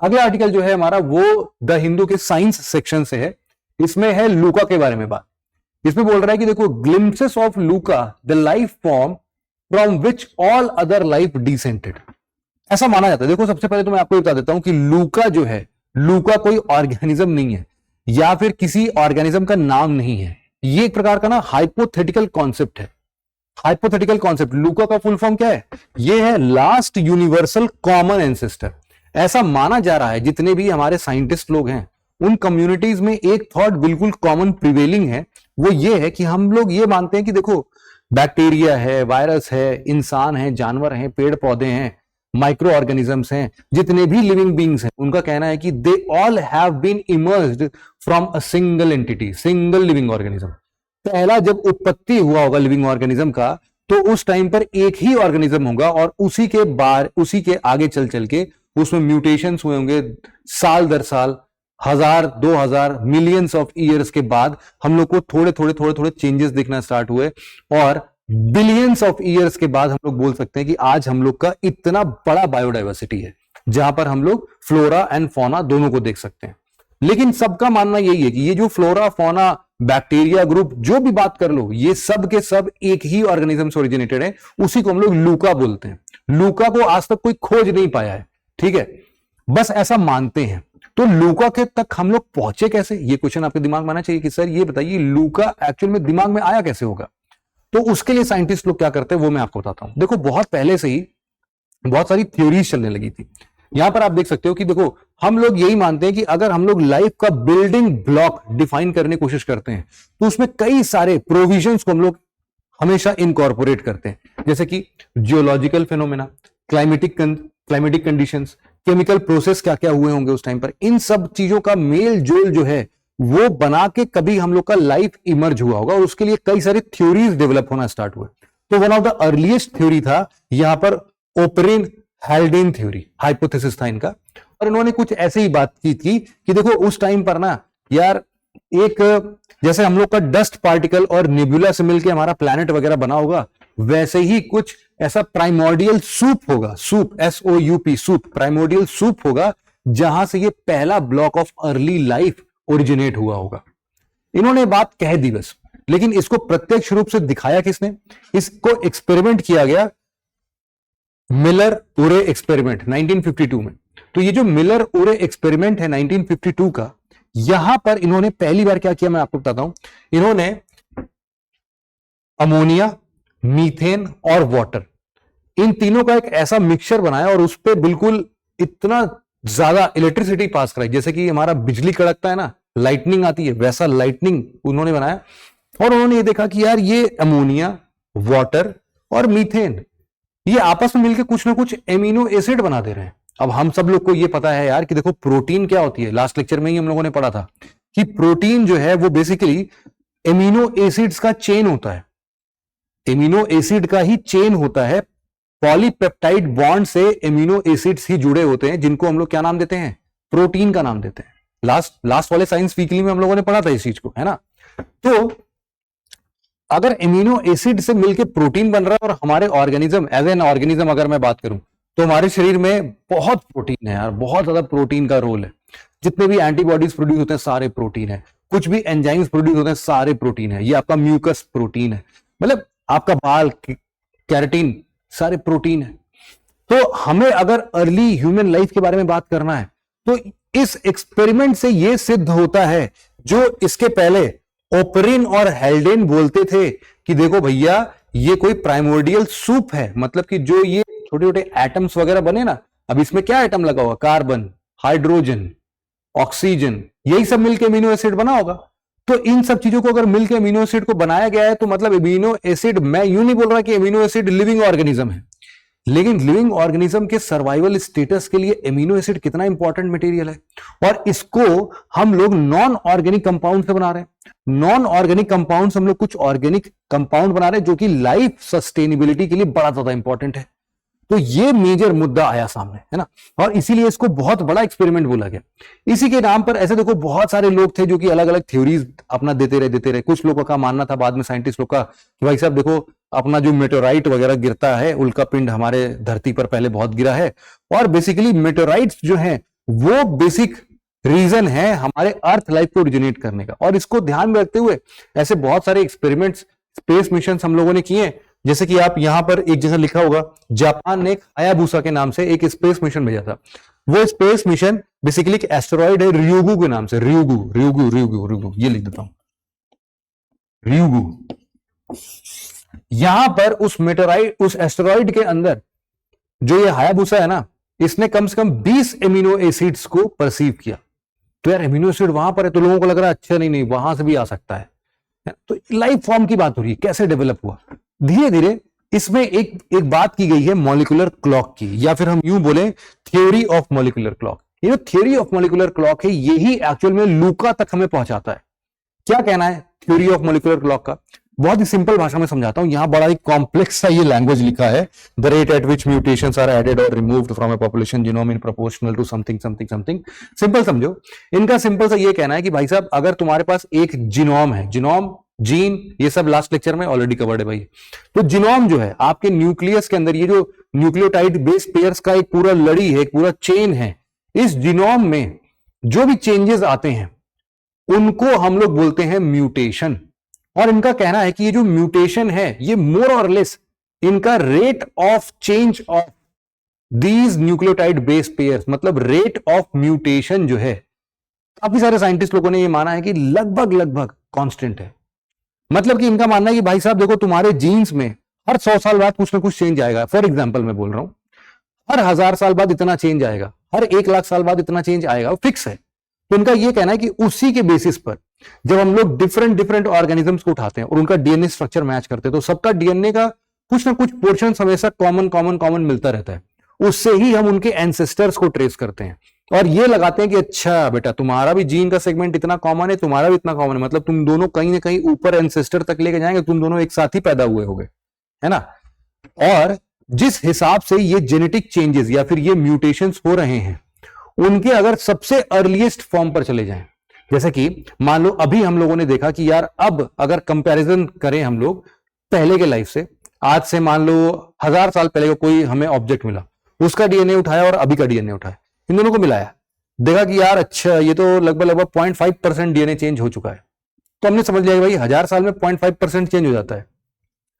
अगला आर्टिकल जो है हमारा वो द हिंदू के साइंस सेक्शन से है। इसमें है लूका के बारे में बात। इसमें बोल रहा है कि देखो, glimpses of Luka the life form from which all other life dissented, ऐसा माना जाता है। देखो, सबसे पहले तो मैं आपको बता देता हूं कि लूका जो है, लूका कोई ऑर्गेनिज्म नहीं है या फिर किसी ऑर्गेनिज्म का नाम नहीं है, ये एक प्रकार का ना हाइपोथेटिकल कॉन्सेप्ट है। हाइपोथेटिकल कॉन्सेप्ट, लूका का फुल फॉर्म क्या है? ये है लास्ट यूनिवर्सल कॉमन एंसेस्टर। ऐसा माना जा रहा है, जितने भी हमारे साइंटिस्ट लोग हैं उन कम्युनिटीज में एक थॉट बिल्कुल कॉमन प्रिवेलिंग है, वो ये है कि हम लोग ये मानते हैं कि देखो, बैक्टीरिया है, वायरस है, इंसान है, जानवर हैं, पेड़ पौधे हैं, माइक्रो ऑर्गेनिजम्स हैं, जितने भी लिविंग बींग्स हैं, उनका कहना है कि they all have been emerged from a single entity, single living organism. पहला जब उत्पत्ति हुआ होगा लिविंग ऑर्गेनिज्म का, तो उस टाइम पर एक ही ऑर्गेनिज्म होगा और उसी के आगे चल चल के उसमें म्यूटेशंस हुए होंगे साल दर साल, 1000, 2000, मिलियंस ऑफ ईयर्स के बाद हम लोग को थोड़े चेंजेस दिखना स्टार्ट हुए, और बिलियंस ऑफ ईयर्स के बाद हम लोग बोल सकते हैं कि आज हम लोग का इतना बड़ा बायोडाइवर्सिटी है जहां पर हम लोग फ्लोरा एंड फौना दोनों को देख सकते हैं। लेकिन सबका मानना यही है कि ये जो फ्लोरा फौना बैक्टीरिया ग्रुप जो भी बात कर लो, ये सब के सब एक ही ऑर्गेनिज्म से ओरिजिनेटेड है, उसी को हम लोग लूका बोलते हैं। लूका को आज तक कोई खोज नहीं पाया है, ठीक है, बस ऐसा मानते हैं। तो लूका के तक हम लोग पहुंचे कैसे, ये क्वेश्चन आपके दिमाग में आना चाहिए कि सर ये बताइए लूका एक्चुअल में दिमाग में आया कैसे होगा। तो उसके लिए साइंटिस्ट लोग क्या करते हैं वो मैं आपको बताता हूं। देखो बहुत पहले से ही बहुत सारी थ्योरीज चलने लगी थी। यहां पर आप देख सकते हो कि देखो हम लोग यही मानते हैं कि अगर हम लोग लाइफ का बिल्डिंग ब्लॉक डिफाइन करने की कोशिश करते हैं तो उसमें कई सारे प्रोविजंस को हम लोग हमेशा इनकॉर्पोरेट करते हैं, जैसे कि geological phenomena, climatic conditions, chemical process क्या क्या हुए होंगे उस टाइम पर, इन सब चीजों का मेल जोल जो है वो बना के कभी हम लोग का लाइफ इमर्ज हुआ होगा, और उसके लिए कई सारे थ्योरीज डेवलप होना स्टार्ट हुए। तो one of the earliest theory था यहां पर ओपरेन हेल्डेन थ्योरी, हाइपोथेसिस था इनका। और इन्होंने कुछ ऐसे ही बात की थी कि देखो उस टाइम पर ना यार, एक जैसे हम लोग का डस्ट पार्टिकल और नेबुला से मिलकर हमारा प्लैनेट वगैरह बना होगा, वैसे ही कुछ ऐसा प्राइमोर्डियल सूप होगा, soup SOUP, soup, primordial soup होगा जहां से ये पहला block of early life originate हुआ होगा। इन्होंने बात कह दी बस, लेकिन इसको प्रत्यक्ष रूप से दिखाया किसने, इसको एक्सपेरिमेंट किया गया मिलर उरे एक्सपेरिमेंट 1952 में। तो ये जो मिलर उरे एक्सपेरिमेंट है 1952 का, यहां पर इन्होंने पहली बार क्या किया मैं आपको बताता हूं। इन्होंने अमोनिया, मीथेन और वाटर, इन तीनों का एक ऐसा मिक्सचर बनाया और उस पर बिल्कुल इतना ज्यादा इलेक्ट्रिसिटी पास कराई, जैसे कि हमारा बिजली कड़कता है ना, लाइटनिंग आती है, वैसा लाइटनिंग उन्होंने बनाया। और उन्होंने ये देखा कि यार ये अमोनिया, वाटर और मीथेन ये आपस में मिलकर कुछ ना कुछ एमिनो एसिड बना दे रहे हैं। अब हम सब लोग को ये पता है यार कि देखो प्रोटीन क्या होती है, लास्ट लेक्चर में ही हम लोगों ने पढ़ा था कि प्रोटीन जो है वो बेसिकली एमिनो एसिड्स का चेन होता है, एमिनो एसिड का ही चेन होता है। पॉलीपेप्टाइड बॉन्ड से एमिनो एसिड्स ही जुड़े होते हैं, जिनको हम लोग क्या नाम देते हैं, प्रोटीन का नाम देते हैं। लास्ट वाले साइंस वीकली में हम लोगों ने पढ़ा था इस चीज को, है ना। तो अगर एमिनो एसिड से मिलकर प्रोटीन बन रहा है, और हमारे ऑर्गेनिज्म एज एन ऑर्गेनिज्म अगर मैं बात करूं तो हमारे शरीर में बहुत प्रोटीन है यार, बहुत ज्यादा प्रोटीन का रोल है। जितने भी एंटीबॉडीज प्रोड्यूस होते हैं सारे प्रोटीन है, कुछ भी एंजाइम्स प्रोड्यूस होते हैं सारे प्रोटीन है। ये आपका म्यूकस प्रोटीन है, मतलब आपका बाल, कैरेटिन, सारे प्रोटीन है। तो हमें अगर अर्ली ह्यूमन लाइफ के बारे में बात करना है तो इस एक्सपेरिमेंट से यह सिद्ध होता है, जो इसके पहले ओपरिन और हेल्डेन बोलते थे कि देखो भैया ये कोई प्राइमोर्डियल सूप है, मतलब कि जो ये छोटे छोटे एटम्स वगैरह बने ना, अब इसमें क्या एटम लगा होगा, कार्बन, हाइड्रोजन, ऑक्सीजन, यही सब मिलकर अमीनो एसिड बना होगा। तो इन सब चीजों को अगर मिलकर अमीनो एसिड को बनाया गया है तो मतलब अमीनो एसिड, मैं यूं नहीं बोल रहा कि अमीनो एसिड लिविंग ऑर्गेनिज्म है, लेकिन लिविंग ऑर्गेनिज्म के सर्वाइवल स्टेटस के लिए एमिनो एसिड कितना इंपॉर्टेंट मटेरियल है। और इसको हम लोग नॉन ऑर्गेनिक कंपाउंड से बना रहे हैं। नॉन ऑर्गेनिक कंपाउंड हम लोग कुछ ऑर्गेनिक कंपाउंड बना रहे हैं जो कि लाइफ सस्टेनेबिलिटी के लिए बड़ा ज्यादा इंपॉर्टेंट है। तो ये मेजर मुद्दा आया सामने, है ना, और इसीलिए इसको बहुत बड़ा एक्सपेरिमेंट बोला गया। इसी के नाम पर ऐसे देखो बहुत सारे लोग थे जो कि अलग अलग थ्योरीज अपना देते रहे। कुछ लोगों का मानना था बाद में साइंटिस्ट लोग का कि भाई साहब देखो अपना जो मेटेराइट वगैरह गिरता है, उल्का पिंड हमारे धरती पर पहले बहुत गिरा है, और बेसिकली मेटेराइट्स जो हैं वो बेसिक रीजन है हमारे अर्थ लाइफ को ओरिजिनेट करने का। और इसको ध्यान में रखते हुए ऐसे बहुत सारे एक्सपेरिमेंट्स, स्पेस मिशन हम लोगों ने किए, जैसे कि आप यहां पर एक जैसा लिखा होगा, जापान ने हायाबुसा के नाम से एक स्पेस मिशन भेजा था। वो स्पेस मिशन बेसिकली एक एस्टेरॉइड है रियुगु के नाम से, रियुगु, ये लिख देता हूं, रियुगु। यहां पर उस मेटेराइट, उस एस्टेरॉइड के अंदर जो ये हायाबुसा है ना, इसने कम से कम 20 एमिनो एसिड्स को परसीव किया। तो यार एमिनो एसिड वहां पर है तो लोगों को लग रहा है अच्छा नहीं वहां से भी आ सकता है। तो लाइफ फॉर्म की बात हो रही है, कैसे डेवलप हुआ। धीरे धीरे इसमें एक बात की गई है मॉलिक्यूलर क्लॉक की, या फिर हम यूं बोले थ्योरी ऑफ मॉलिक्यूलर क्लॉक। ये जो थ्योरी ऑफ मॉलिक्यूलर क्लॉक है यही एक्चुअल में लूका तक हमें पहुंचाता है। क्या कहना है थ्योरी ऑफ मॉलिक्यूलर क्लॉक का? बहुत ही सिंपल भाषा में समझाता हूं, यहां बड़ा ही कॉम्प्लेक्स सा ये लैंग्वेज लिखा है। The rate at which mutations are added और removed from a population genome in proportional to something something something. Simple समझो, इनका सिंपल सा ये कहना है कि भाई साहब अगर तुम्हारे पास एक जीनोम है, जीनोम जीन ये सब लास्ट लेक्चर में ऑलरेडी कवर्ड है भाई। तो जीनोम जो है आपके न्यूक्लियस के अंदर, ये जो न्यूक्लियोटाइड बेस पेयर्स का एक पूरा लड़ी है, एक पूरा चेन है, इस जीनोम में जो भी चेंजेस आते हैं उनको हम लोग बोलते हैं म्यूटेशन। और इनका कहना है कि ये जो म्यूटेशन है ये मोर और लेस इनका rate of change of these nucleotide base pairs, मतलब रेट ऑफ म्यूटेशन जो है, काफी सारे साइंटिस्ट लोगों ने ये माना है कि लगभग लगभग कांस्टेंट है। मतलब कि इनका मानना है कि भाई साहब देखो तुम्हारे जीन्स में हर 100 साल बाद कुछ ना कुछ चेंज आएगा। फॉर एग्जाम्पल मैं बोल रहा हूं, हर 1000 साल बाद इतना चेंज आएगा, हर 1 लाख साल बाद इतना चेंज आएगा, फिक्स है। तो इनका यह कहना है कि उसी के बेसिस पर जब हम लोग डिफरेंट डिफरेंट ऑर्गेनिजम्स को उठाते हैं और उनका डीएनए स्ट्रक्चर मैच करते हैं, तो सबका डीएनए का कुछ ना कुछ पोर्शन हमेशा कॉमन कॉमन कॉमन मिलता रहता है। उससे ही हम उनके एंसेस्टर्स को ट्रेस करते हैं और ये लगाते हैं कि अच्छा बेटा तुम्हारा भी जीन का सेगमेंट इतना कॉमन है, तुम्हारा भी इतना कॉमन है, मतलब तुम दोनों कहीं ना कहीं ऊपर एंसेस्टर तक लेके जाएंगे, तुम दोनों एक साथ ही पैदा हुए होंगे, है ना। और जिस हिसाब से ये जेनेटिक चेंजेस या फिर ये म्यूटेशंस हो रहे हैं, उनके अगर सबसे अर्लीस्ट फॉर्म पर चले जाएं, जैसे कि मान लो अभी हम लोगों ने देखा कि यार अब अगर कंपैरिजन करें हम लोग पहले के लाइफ से, आज से मान लो 1000 साल पहले का कोई हमें ऑब्जेक्ट मिला, उसका डीएनए उठाया और अभी का डीएनए उठाया, इन दोनों को मिलाया, देखा कि यार अच्छा ये तो लगभग लगभग 0.5% डीएनए चेंज हो चुका है। तो हमने समझ लिया भाई 1000 साल में 0.5% चेंज हो जाता है।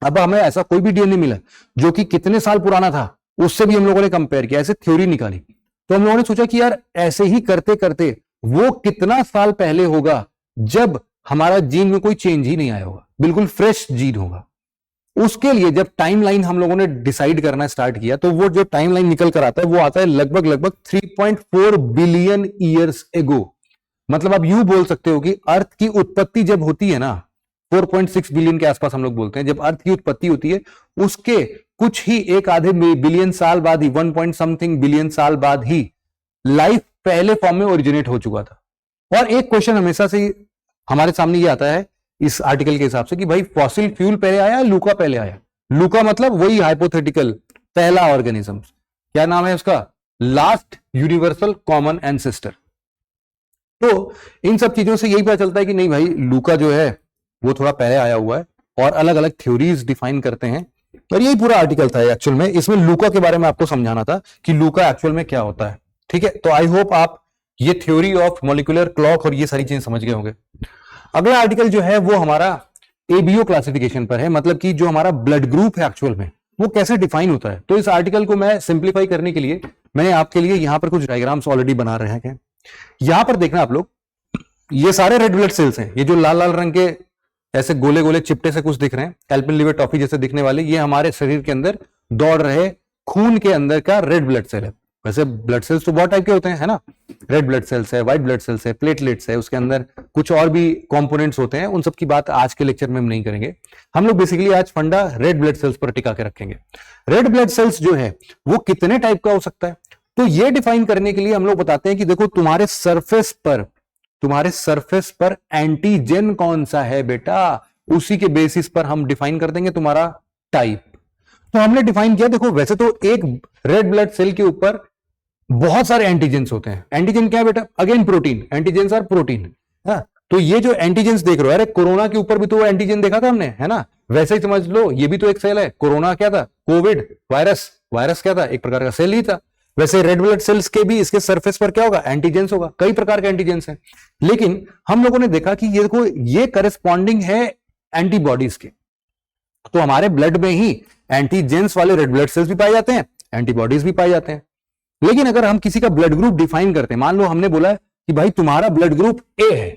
अब हमें ऐसा कोई भी डीएनए मिला जो कि कितने साल पुराना था, उससे भी हम लोगों ने कंपेयर किया, ऐसे थ्योरी निकाली। तो हम लोगों ने सोचा कि यार ऐसे ही करते करते वो कितना साल पहले होगा जब हमारा जीन में कोई चेंज ही नहीं आया होगा, बिल्कुल फ्रेश जीन होगा। उसके लिए जब टाइमलाइन हम लोगों ने डिसाइड करना स्टार्ट किया, तो वो जो टाइमलाइन निकल कर आता है वो आता है लगभग लगभग 3.4 बिलियन ईयर्स एगो। मतलब आप यूं बोल सकते हो कि अर्थ की उत्पत्ति जब होती है ना, 4.6 बिलियन के आसपास हम लोग बोलते हैं, जब अर्थ की उत्पत्ति होती है उसके कुछ ही एक आधे बिलियन साल बाद ही, 1 पॉइंट समथिंग बिलियन साल बाद ही लाइफ पहले फॉर्म में ओरिजिनेट हो चुका था। और एक क्वेश्चन हमेशा से हमारे सामने ये आता है इस आर्टिकल के हिसाब से कि भाई फॉसिल फ्यूल पहले आया, लूका पहले आया। लूका मतलब वही हाइपोथेटिकल पहला ऑर्गेनिज्म, क्या नाम है उसका, लास्ट यूनिवर्सल कॉमन एंसेस्टर। तो इन सब चीजों से यही पता चलता है कि नहीं भाई लूका जो है वो थोड़ा पहले आया हुआ है और अलग अलग थ्योरीज डिफाइन करते हैं। और यही पूरा आर्टिकल था एक्चुअल में, इसमें लूका के बारे में आपको समझाना था कि लूका एक्चुअल में क्या होता है। ठीक है, तो आई होप आप ये थ्योरी ऑफ मॉलिक्यूलर क्लॉक और ये सारी चीजें समझ गए होंगे। अगला आर्टिकल जो है वो हमारा एबीओ क्लासिफिकेशन पर है, मतलब कि जो हमारा ब्लड ग्रुप है एक्चुअल में वो कैसे डिफाइन होता है। तो इस आर्टिकल को मैं सिंप्लीफाई करने के लिए मैंने आपके लिए यहां पर कुछ डायग्राम्स ऑलरेडी बना रहे हैं। यहां पर देखना आप लोग, ये सारे रेड ब्लड सेल्स हैं, ये जो लाल लाल रंग के ऐसे गोले गोले चिपटे से कुछ दिख रहे हैं, एल्पेनलीबे टॉफी जैसे दिखने वाले, ये हमारे शरीर के अंदर दौड़ रहे खून के अंदर का रेड ब्लड सेल है। वैसे ब्लड सेल्स तो बहुत टाइप के होते हैं, है ना, रेड ब्लड सेल्स है, व्हाइट ब्लड सेल्स है, प्लेटलेट्स है, उसके अंदर कुछ और भी कंपोनेंट्स होते हैं, उन सब की बात आज के लेक्चर में हम नहीं करेंगे। हम लोग बेसिकली आज फंडा रेड ब्लड सेल्स पर टिका के रखेंगे। रेड ब्लड सेल्स जो है वो कितने टाइप का हो सकता है, तो ये डिफाइन करने के लिए हम लोग बताते हैं कि देखो तुम्हारे सरफेस पर एंटीजन कौन सा है बेटा, उसी के बेसिस पर हम डिफाइन कर देंगे तुम्हारा टाइप। तो हमने डिफाइन किया, देखो वैसे तो एक रेड ब्लड सेल के ऊपर बहुत सारे एंटीजेंस होते हैं। एंटीजन क्या है बेटा, again protein, antigens are protein. तो ये जो एंटीजेंस देख रहे हो, अरे कोरोना के ऊपर भी तो एंटीजन देखा था हमने, है ना, वैसे ही समझ लो ये भी तो एक सेल है। कोरोना क्या था, कोविड वायरस क्या था, एक प्रकार का सेल ही था। वैसे रेड ब्लड सेल्स के भी इसके सरफेस पर क्या होगा, एंटीजेंस होगा, कई प्रकार के एंटीजेंस हैं। लेकिन हम लोगों ने देखा कि ये देखो ये करेस्पॉन्डिंग है एंटीबॉडीज के। तो हमारे ब्लड में ही एंटीजेंस वाले रेड ब्लड सेल्स भी पाए जाते हैं, एंटीबॉडीज भी पाए जाते हैं। लेकिन अगर हम किसी का ब्लड ग्रुप डिफाइन करते हैं, मान लो हमने बोला कि भाई तुम्हारा ब्लड ग्रुप ए है,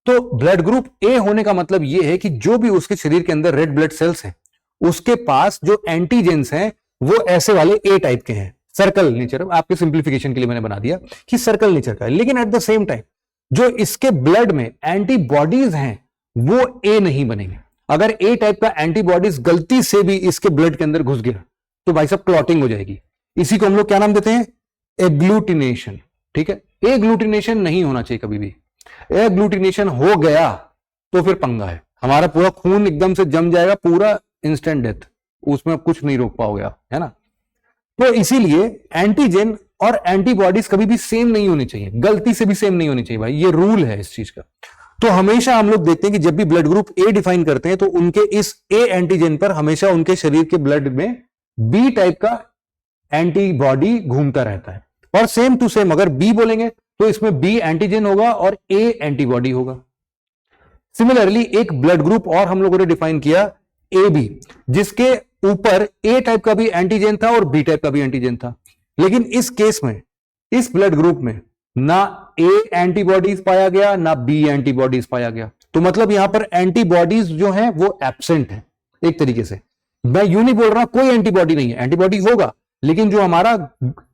तो ब्लड ग्रुप ए होने का मतलब यह है कि जो भी उसके शरीर के अंदर रेड ब्लड सेल्स हैं, उसके पास जो एंटीजेंस हैं वो ऐसे वाले ए टाइप के हैं, सर्कल नेचर। आपके सिंप्लीफिकेशन के लिए मैंने बना दिया कि सर्कल नेचर का है। लेकिन एट द सेम टाइम जो इसके ब्लड में एंटीबॉडीज हैं वो ए नहीं बनेंगे। अगर ए टाइप का एंटीबॉडीज गलती से भी इसके ब्लड के अंदर घुस गया तो भाई साहब क्लॉटिंग हो जाएगी। इसी को हम लोग क्या नाम देते हैं, एग्लूटिनेशन। ठीक है, एग्लूटिनेशन नहीं होना चाहिए कभी भी। एग्लूटिनेशन हो गया तो फिर पंगा है। हमारा पूरा खून एकदम से जम जाएगा, पूरा इंस्टेंट डेथ, उसमें कुछ नहीं रोक पाओगे आप, है ना। तो इसीलिए एंटीजन और एंटीबॉडीज कभी भी सेम नहीं होनी चाहिए, गलती से भी सेम नहीं होनी चाहिए भाई, ये रूल है इस चीज का। तो हमेशा हम लोग देखते हैं कि जब भी ब्लड ग्रुप ए डिफाइन करते हैं तो उनके इस ए एंटीजन पर हमेशा उनके शरीर के ब्लड में बी टाइप का एंटीबॉडी घूमता रहता है। और सेम टू सेम अगर बी बोलेंगे तो इसमें बी एंटीजन होगा और ए एंटीबॉडी होगा। सिमिलरली एक ब्लड ग्रुप और हम लोगों ने डिफाइन किया ए बी, जिसके ऊपर ए टाइप का भी एंटीजन था और बी टाइप का भी एंटीजन था। लेकिन इस केस में, इस ब्लड ग्रुप में ना ए एंटीबॉडीज पाया गया ना बी एंटीबॉडीज पाया गया। तो मतलब यहां पर एंटीबॉडीज जो है वो एब्सेंट है एक तरीके से। मैं यूं नहीं बोल रहा कोई एंटीबॉडी नहीं है, एंटीबॉडी होगा, लेकिन जो हमारा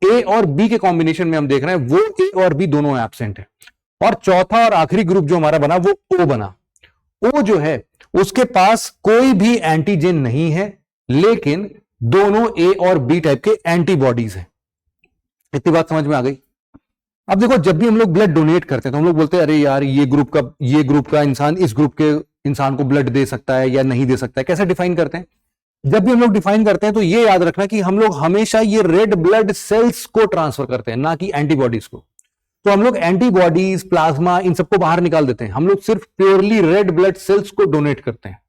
ए और बी के कॉम्बिनेशन में हम देख रहे हैं वो ए और बी दोनों एब्सेंट है। और चौथा और आखिरी ग्रुप जो हमारा बना वो ओ बना। ओ जो है उसके पास कोई भी एंटीजन नहीं है, लेकिन दोनों ए और बी टाइप के एंटीबॉडीज हैं। इतनी बात समझ में आ गई। अब देखो जब भी हम लोग ब्लड डोनेट करते हैं तो हम लोग बोलते हैं अरे यार ये ग्रुप का इंसान इस ग्रुप के इंसान को ब्लड दे सकता है या नहीं दे सकता है। कैसे डिफाइन करते हैं? जब भी हम लोग डिफाइन करते हैं तो ये याद रखना कि हम लोग हमेशा ये रेड ब्लड सेल्स को ट्रांसफर करते हैं, ना कि एंटीबॉडीज को। तो हम लोग एंटीबॉडीज, प्लाज्मा, इन सबको बाहर निकाल देते हैं। हम लोग सिर्फ प्योरली रेड ब्लड सेल्स को डोनेट करते हैं।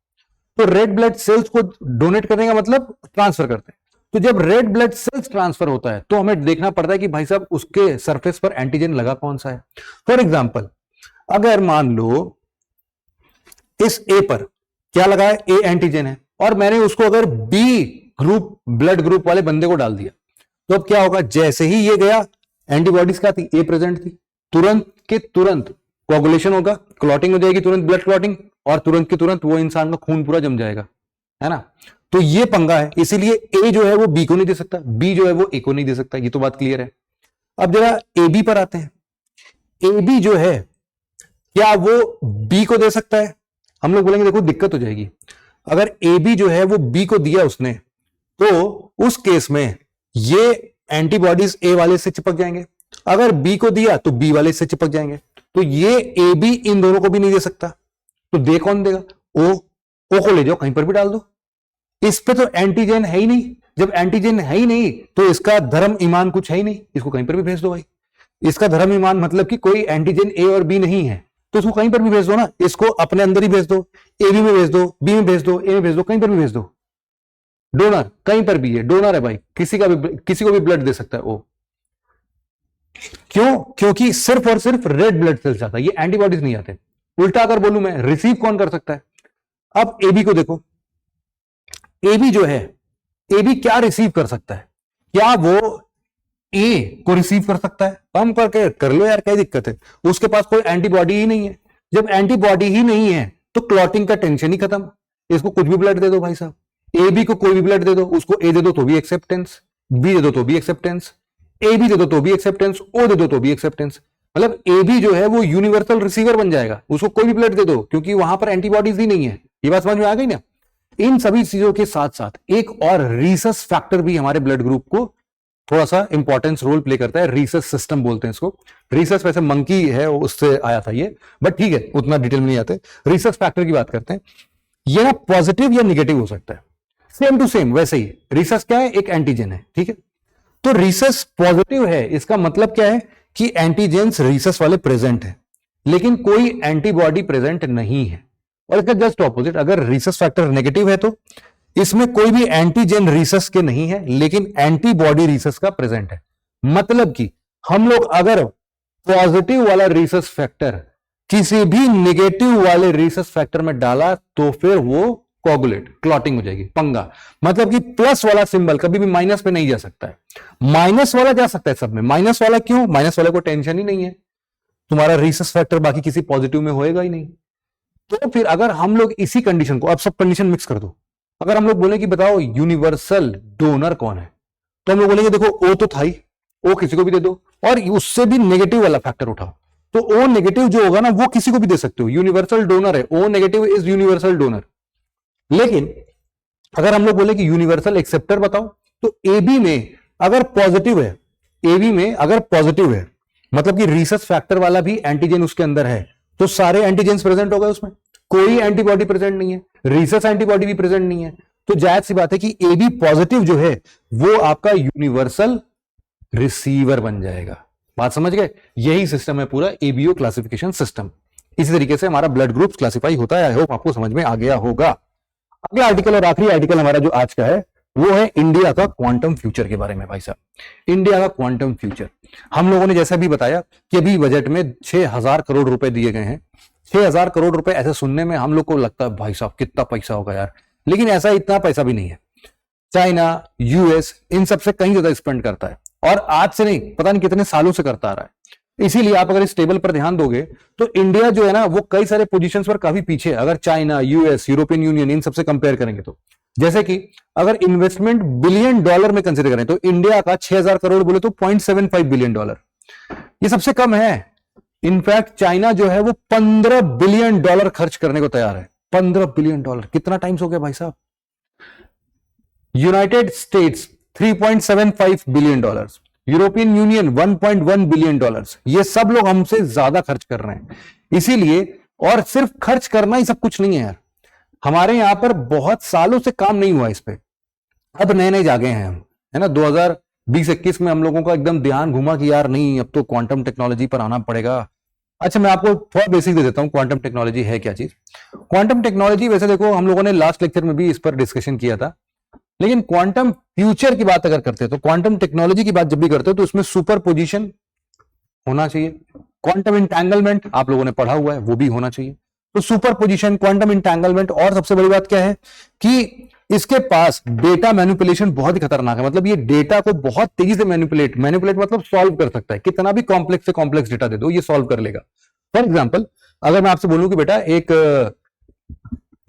तो रेड ब्लड सेल्स को डोनेट करने का मतलब ट्रांसफर करते हैं। तो जब रेड ब्लड सेल्स ट्रांसफर होता है तो हमें देखना पड़ता है कि भाई साहब उसके सरफेस पर एंटीजन लगा कौन सा है। फॉर एग्जाम्पल अगर मान लो इस ए पर क्या लगा है, ए एंटीजन है, और मैंने उसको अगर बी ग्रुप ब्लड ग्रुप वाले बंदे को डाल दिया तो अब क्या होगा? जैसे ही ये गया एंटीबॉडीज क्या थी? ए प्रेजेंट थी। तुरंत के तुरंत कोगुलेशन होगा, क्लॉटिंग हो जाएगी, तुरंत ब्लड क्लॉटिंग, और तुरंत के तुरंत वो इंसान का खून पूरा जम जाएगा, है ना। तो ये पंगा है, इसीलिए ए जो है वो बी को नहीं दे सकता, बी जो है वो ए को नहीं दे सकता। ये तो बात क्लियर है। अब जरा ए बी पर आते हैं। ए बी जो है क्या वो बी को दे सकता है? हम लोग बोलेंगे देखो दिक्कत हो जाएगी। अगर ए बी जो है वो बी को दिया उसने, तो उस केस में ये एंटीबॉडीज ए वाले से चिपक जाएंगे। अगर बी को दिया तो बी वाले से चिपक जाएंगे। तो ये ए बी इन दोनों को भी नहीं दे सकता। तो दे कौन देगा? ओ को ले जाओ कहीं पर भी डाल दो। इस पे तो एंटीजन है ही नहीं। जब एंटीजन है ही नहीं तो इसका धर्म ईमान कुछ है ही नहीं, इसको कहीं पर भी भेज दो भाई। इसका धर्म ईमान मतलब कि कोई एंटीजन ए और बी नहीं है तो इसको कहीं पर भी भेज दो ना। इसको अपने अंदर ही भेज दो, ए बी में भेज दो, बी में भेज दो, ए में भेज दो, कहीं पर भी भेज दो। डोनर कहीं पर भी है, डोनर है भाई, किसी को भी ब्लड दे सकता है वो। क्यों? क्योंकि सिर्फ और सिर्फ रेड ब्लड सेल्स आता है, ये एंटीबॉडीज नहीं आते। उल्टा अगर बोलूं मैं, रिसीव कौन कर सकता है? अब ए बी को देखो, ए बी जो है, ए बी क्या रिसीव कर सकता है? क्या वो ए को रिसीव कर सकता है? कम करके कर लो यार, क्या दिक्कत है? उसके पास कोई एंटीबॉडी ही नहीं है। जब एंटीबॉडी ही नहीं है तो क्लॉटिंग का टेंशन ही खत्म। इसको कुछ भी ब्लड दे दो भाई साहब, ए बी को कोई भी ब्लड दे दो, उसको ए दे दो तो भी एक्सेप्टेंस, बी दे दो तो भी एक्सेप्टेंस, ए बी दे दो तो भी एक्सेप्टेंस, ओ दे दो तो भी एक्सेप्टेंस। मतलब ए बी जो है वो यूनिवर्सल रिसीवर बन जाएगा, उसको कोई भी ब्लड दे दो क्योंकि वहां पर एंटीबॉडीज ही नहीं है। ये बात समझ में आ गई ना। इन सभी चीजों के साथ साथ एक और रीसस फैक्टर भी हमारे ब्लड ग्रुप को थोड़ा सा इंपॉर्टेंस रोल प्ले करता है। रीसस सिस्टम बोलते हैं इसको। रीसस वैसे मंकी है, उससे आया था ये, बट ठीक है उतना डिटेल में नहीं आते। रीसस फैक्टर की बात करते हैं। ये ना पॉजिटिव या निगेटिव हो सकता है, सेम टू सेम वैसे ही। रीसस क्या है? एक एंटीजन है, ठीक है। तो रीसस पॉजिटिव है, इसका मतलब क्या है कि एंटीजेंस रीसस वाले प्रेजेंट है, लेकिन कोई एंटीबॉडी प्रेजेंट नहीं है। और इसका जस्ट ऑपोजिट, अगर रीसस फैक्टर नेगेटिव है तो इसमें कोई भी एंटीजन रीसस के नहीं है, लेकिन एंटीबॉडी रीसस का प्रेजेंट है। मतलब कि हम लोग अगर पॉजिटिव वाला रीसस फैक्टर किसी भी नेगेटिव वाले रीसस फैक्टर में डाला तो फिर वो कोगुलेट, क्लॉटिंग हो जाएगी, पंगा। मतलब कि प्लस वाला सिंबल कभी भी माइनस पे नहीं जा सकता है, माइनस वाला जा सकता है सब में। माइनस वाला क्यों? माइनस वाले को टेंशन ही नहीं है, तुम्हारा रीसस फैक्टर बाकी किसी पॉजिटिव में होएगा ही नहीं। तो फिर अगर हम लोग इसी कंडीशन को, अब सब कंडीशन मिक्स कर दो, अगर हम लोग बोले कि बताओ यूनिवर्सल डोनर कौन है, तो हम लोग बोलेंगे देखो ओ तो था ही, ओ किसी को भी दे दो, और उससे भी नेगेटिव वाला फैक्टर उठाओ। तो ओ नेगेटिव जो होगा ना वो किसी को भी दे सकते हो, यूनिवर्सल डोनर है, O negative is universal donor. लेकिन अगर हम लोग बोले कि यूनिवर्सल एक्सेप्टर बताओ, तो ए बी में अगर पॉजिटिव है, ए बी में अगर पॉजिटिव है मतलब कि रीसस फैक्टर वाला भी एंटीजन उसके अंदर है, तो सारे एंटीजेंस प्रेजेंट हो गए उसमें। कोई एंटीबॉडी प्रेजेंट नहीं है, रिसर्च एंटीबॉडी भी प्रेजेंट नहीं है, तो जायज सी बात है कि ए बी पॉजिटिव जो है वो आपका यूनिवर्सल रिसीवर बन जाएगा। बात समझ गए? यही सिस्टम है पूरा एबीओ क्लासिफिकेशन सिस्टम। इसी तरीके से हमारा ब्लड ग्रुप क्लासिफाई होता है। आई होप आपको समझ में आ गया होगा। अगला आर्टिकल और आखिरी आर्टिकल हमारा जो आज का है वो है इंडिया का क्वांटम फ्यूचर के बारे में। भाई साहब, इंडिया का क्वांटम फ्यूचर, हम लोगों ने जैसा भी बताया कि अभी बजट में 6,000 करोड़ रुपए दिए गए हैं। 6,000 करोड़ रुपए ऐसे सुनने में हम लोग को लगता है भाई साहब कितना पैसा होगा यार, लेकिन ऐसा इतना पैसा भी नहीं है। चाइना, यूएस इन सबसे कहीं ज्यादा स्पेंड करता है, और आज से नहीं, पता नहीं कितने सालों से करता आ रहा है। इसीलिए आप अगर इस टेबल पर ध्यान दोगे तो इंडिया जो है ना वो कई सारे पोजीशंस पर काफी पीछे है, अगर China, US, European union in सबसे कंपेयर करेंगे तो। जैसे कि अगर इन्वेस्टमेंट बिलियन डॉलर में कंसीडर करें तो इंडिया का 6,000 करोड़ बोले तो $0.75 बिलियन, ये सबसे कम है। इनफैक्ट चाइना जो है वो $15 बिलियन खर्च करने को तैयार है। $15 बिलियन, कितना टाइम्स हो गया भाई साहब। United states $3.75 billion, European union $1.1 billion, ये सब लोग हमसे ज्यादा खर्च कर रहे हैं। इसीलिए, और सिर्फ खर्च करना ही सब कुछ नहीं है यार, हमारे यहां पर बहुत सालों से काम नहीं हुआ इस पे, अब नए नए जागे हैं हम, है ना। 2020-21 में हम लोगों का एकदम ध्यान घुमा कि यार नहीं, अब तो क्वांटम टेक्नोलॉजी पर आना पड़ेगा। अच्छा, मैं आपको थोड़ा बेसिक दे देता हूं, क्वांटम टेक्नोलॉजी है क्या चीज। क्वांटम टेक्नोलॉजी वैसे देखो हम लोगों ने लास्ट लेक्चर में भी इस पर डिस्कशन किया था, लेकिन क्वांटम फ्यूचर की बात अगर करते हैं तो क्वांटम टेक्नोलॉजी की बात जब भी करते हो तो उसमें सुपर पोजिशन होना चाहिए। क्वांटम इंटैंगलमेंट आप लोगों ने पढ़ा हुआ है, वो भी होना चाहिए। तो सुपर पोजिशन, क्वांटम इंटैंगलमेंट, और सबसे बड़ी बात क्या है कि इसके पास डेटा मैनिपुलेशन बहुत ही खतरनाक है। मतलब ये डेटा को बहुत तेजी से मैनिपुलेट मतलब सॉल्व कर सकता है। कितना भी कॉम्प्लेक्स से कॉम्प्लेक्स डेटा दे दो ये सॉल्व कर लेगा। फॉर एग्जाम्पल, अगर मैं आपसे बोलूं कि बेटा एक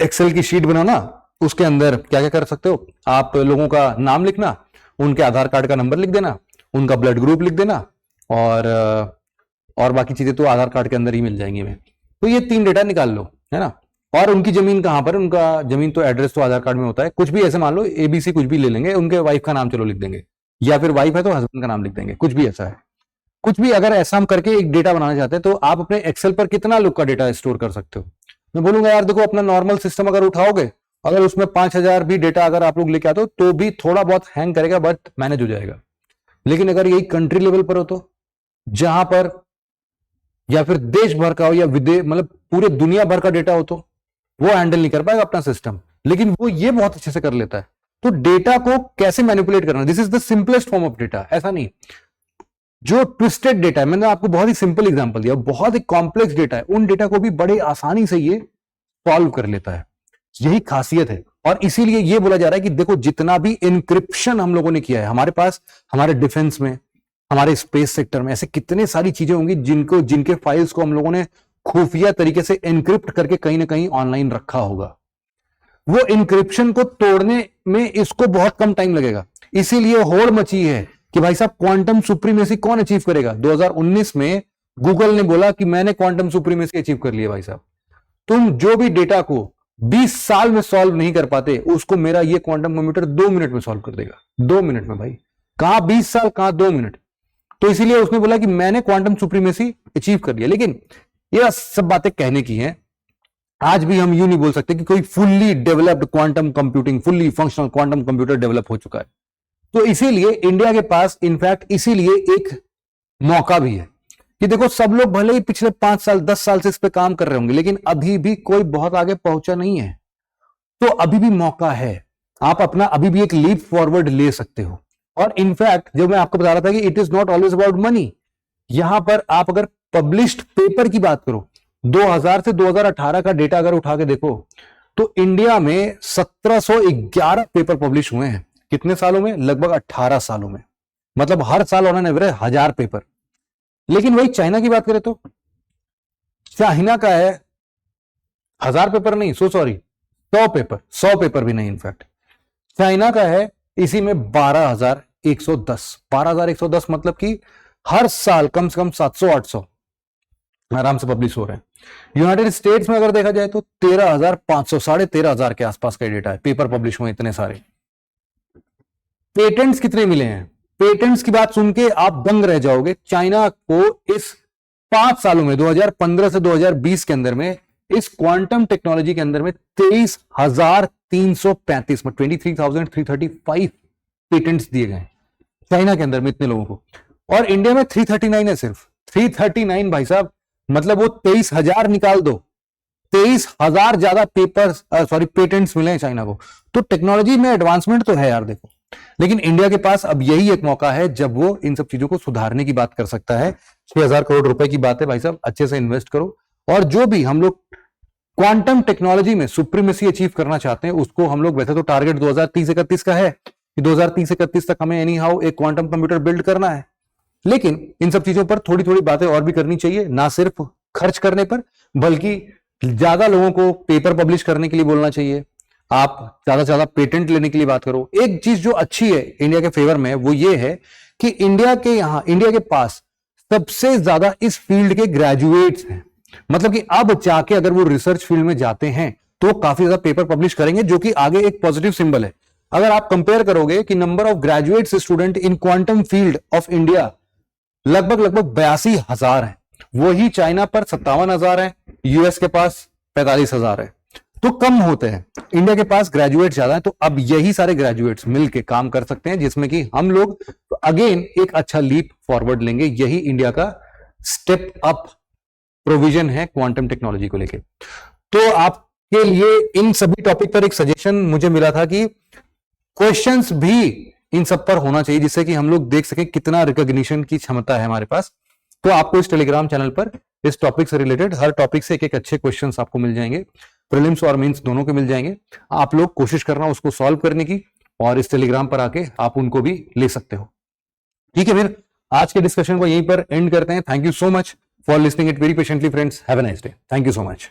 एक्सेल की शीट बनाना, उसके अंदर क्या क्या कर सकते हो आप, लोगों का नाम लिखना, उनके आधार कार्ड का नंबर लिख देना, उनका ब्लड ग्रुप लिख देना, और बाकी चीजें तो आधार कार्ड के अंदर ही मिल जाएंगी में। तो ये 3 डेटा निकाल लो, है ना। और उनकी जमीन कहां पर, उनका जमीन तो एड्रेस तो आधार कार्ड में होता है, कुछ भी ऐसे मान लो एबीसी कुछ भी ले लेंगे, उनके वाइफ का नाम चलो लिख देंगे, या फिर वाइफ है तो हस्बैंड का नाम लिख देंगे, कुछ भी ऐसा है। कुछ भी अगर ऐसा हम करके एक डेटा बनाना चाहते हैं तो आप अपने एक्सेल पर कितना लोग का डेटा स्टोर कर सकते हो। मैं बोलूंगा यार देखो, अपना नॉर्मल सिस्टम अगर उठाओगे, अगर उसमें 5,000 भी डेटा अगर आप लोग लेके आते हो तो भी थोड़ा बहुत हैंग करेगा, बट मैनेज हो जाएगा। लेकिन अगर यही कंट्री लेवल पर हो तो, जहां पर या फिर देश भर का हो या विदेश, मतलब पूरे दुनिया भर का डेटा हो, तो वो हैंडल नहीं कर पाएगा अपना सिस्टम, लेकिन वो ये बहुत अच्छे से कर लेता है। तो डेटा को कैसे मैनिपुलेट करना, this is the simplest form of data. ऐसा नहीं, जो ट्विस्टेड डेटा है, मैंने आपको बहुत ही सिंपल एग्जांपल दिया, बहुत ही कॉम्प्लेक्स डेटा है, उन डेटा को भी बड़े आसानी से ये सॉल्व कर लेता है। यही खासियत है, और इसीलिए ये बोला जा रहा है कि देखो जितना भी इंक्रिप्शन हम लोगों ने किया है हमारे पास, हमारे डिफेंस में, हमारे स्पेस सेक्टर में, ऐसे कितने सारी चीजें होंगी जिनके फाइल्स को हम लोगों ने खुफिया तरीके से एनक्रिप्ट करके कहीं ना कहीं ऑनलाइन रखा होगा। वो इंक्रिप्शन को तोड़ने में इसको बहुत कम टाइम लगेगा। इसीलिए होड़ मची है कि भाई साहब क्वांटम सुप्रीमेसी कौन अचीव करेगा। 2019 में गूगल ने बोला कि मैंने क्वांटम सुप्रीमेसी अचीव कर लिया। भाई साहब, तुम जो भी डेटा को 20 साल में सॉल्व नहीं कर पाते, उसको मेरा ये क्वांटम कंप्यूटर 2 मिनट में सॉल्व कर देगा। 2 मिनट में भाई, कहां 20 साल, कहां 2 मिनट। तो इसीलिए उसने बोला कि मैंने क्वांटम सुप्रीमेसी अचीव कर लिया। लेकिन ये सब बातें कहने की हैं, आज भी हम यूं नहीं बोल सकते कि कोई fully developed quantum computing, fully functional quantum computer develop हो चुका है। तो इसीलिए इंडिया के पास इनफैक्ट इसीलिए एक मौका भी है कि देखो, सब लोग भले ही पिछले 5 साल 10 साल से इस पे काम कर रहे होंगे, लेकिन अभी भी कोई बहुत आगे पहुंचा नहीं है। तो अभी भी मौका है, आप अपना अभी भी एक लीप फॉरवर्ड ले सकते हो। और इनफैक्ट जो मैं आपको बता रहा था कि it is not always about money, यहां पर आप अगर पब्लिश्ड पेपर की बात करो, 2000 से 2018 का डेटा अगर उठा के देखो तो इंडिया में 1711 पेपर पब्लिश हुए हैं। कितने सालों में? लगभग 18 सालों में। मतलब हर साल ऑन एन एवरेज 1000 पेपर। लेकिन वही चाइना की बात करें तो चाइना का है 1000 पेपर नहीं, 100 पेपर भी नहीं। इनफैक्ट चाइना का है इसी में 12,110 मतलब कि हर साल कम से कम 700-800 आराम से पब्लिश हो रहे हैं। यूनाइटेड स्टेट्स में अगर देखा जाए तो 13,500, 13,500 के आसपास का डेटा है, पेपर पब्लिश हुए इतने सारे। पेटेंट्स कितने मिले हैं? पेटेंट्स की बात सुन के आप दंग रह जाओगे। चाइना को इस 5 सालों में 2015 से 2020 के अंदर में इस क्वांटम टेक्नोलॉजी के अंदर में 23,335 में 23,335 पेटेंट्स दिए गए चाइना के अंदर में इतने लोगों को, और इंडिया में 339 है, सिर्फ 339 भाई साहब, मतलब वो 23,000 निकाल दो, 23,000 ज्यादा पेटेंट्स मिले हैं चाइना को। तो टेक्नोलॉजी में एडवांसमेंट तो है यार देखो, लेकिन इंडिया के पास अब यही एक मौका है जब वो इन सब चीजों को सुधारने की बात कर सकता है। 6,000 करोड़ रुपए की बात है भाई साहब, अच्छे से इन्वेस्ट करो, और जो भी हम लोग क्वांटम टेक्नोलॉजी में सुप्रीमेसी अचीव करना चाहते हैं उसको हम लोग, वैसे तो टारगेट 2030-31 का है कि 2030-31 तक हमें एनी हाउ एक क्वांटम कंप्यूटर बिल्ड करना है, लेकिन इन सब चीजों पर थोड़ी थोड़ी बातें और भी करनी चाहिए, ना सिर्फ खर्च करने पर बल्कि ज्यादा लोगों को पेपर पब्लिश करने के लिए बोलना चाहिए, आप ज्यादा से ज्यादा पेटेंट लेने के लिए बात करो। एक चीज जो अच्छी है इंडिया के फेवर में वो ये है कि इंडिया के पास सबसे ज्यादा इस फील्ड के ग्रेजुएट्स हैं, मतलब कि अब जाके अगर वो रिसर्च फील्ड में जाते हैं तो काफी ज्यादा पेपर पब्लिश करेंगे, जो कि आगे एक पॉजिटिव सिंबल है। अगर आप कंपेयर करोगे कि number of graduates student in quantum field of India लगभग 82,000 है, वही चाइना पर 57,000 है, यूएस के पास 45,000 है, तो कम होते हैं। इंडिया के पास ग्रेजुएट ज्यादा है, तो अब यही सारे ग्रेजुएट्स मिलके काम कर सकते हैं, जिसमें कि हम लोग अगेन एक अच्छा लीप फॉरवर्ड लेंगे। यही इंडिया का स्टेप अप प्रोविजन है क्वांटम टेक्नोलॉजी को लेके। तो आपके लिए इन सभी टॉपिक पर एक सजेशन मुझे मिला था कि क्वेश्चंस भी इन सब पर होना चाहिए, जिससे कि हम लोग देख सकें कितना रिकॉग्निशन की क्षमता है हमारे पास। तो आपको इस टेलीग्राम चैनल पर इस टॉपिक से रिलेटेड हर टॉपिक से एक अच्छे क्वेश्चंस आपको मिल जाएंगे, प्रीलिम्स और मेंस दोनों के मिल जाएंगे। आप लोग कोशिश करना उसको सॉल्व करने की, और इस टेलीग्राम पर आके आप उनको भी ले सकते हो। ठीक है, फिर आज के डिस्कशन को यहीं पर एंड करते हैं। Thank you so much for listening it very patiently friends. Have a nice day. Thank you so much.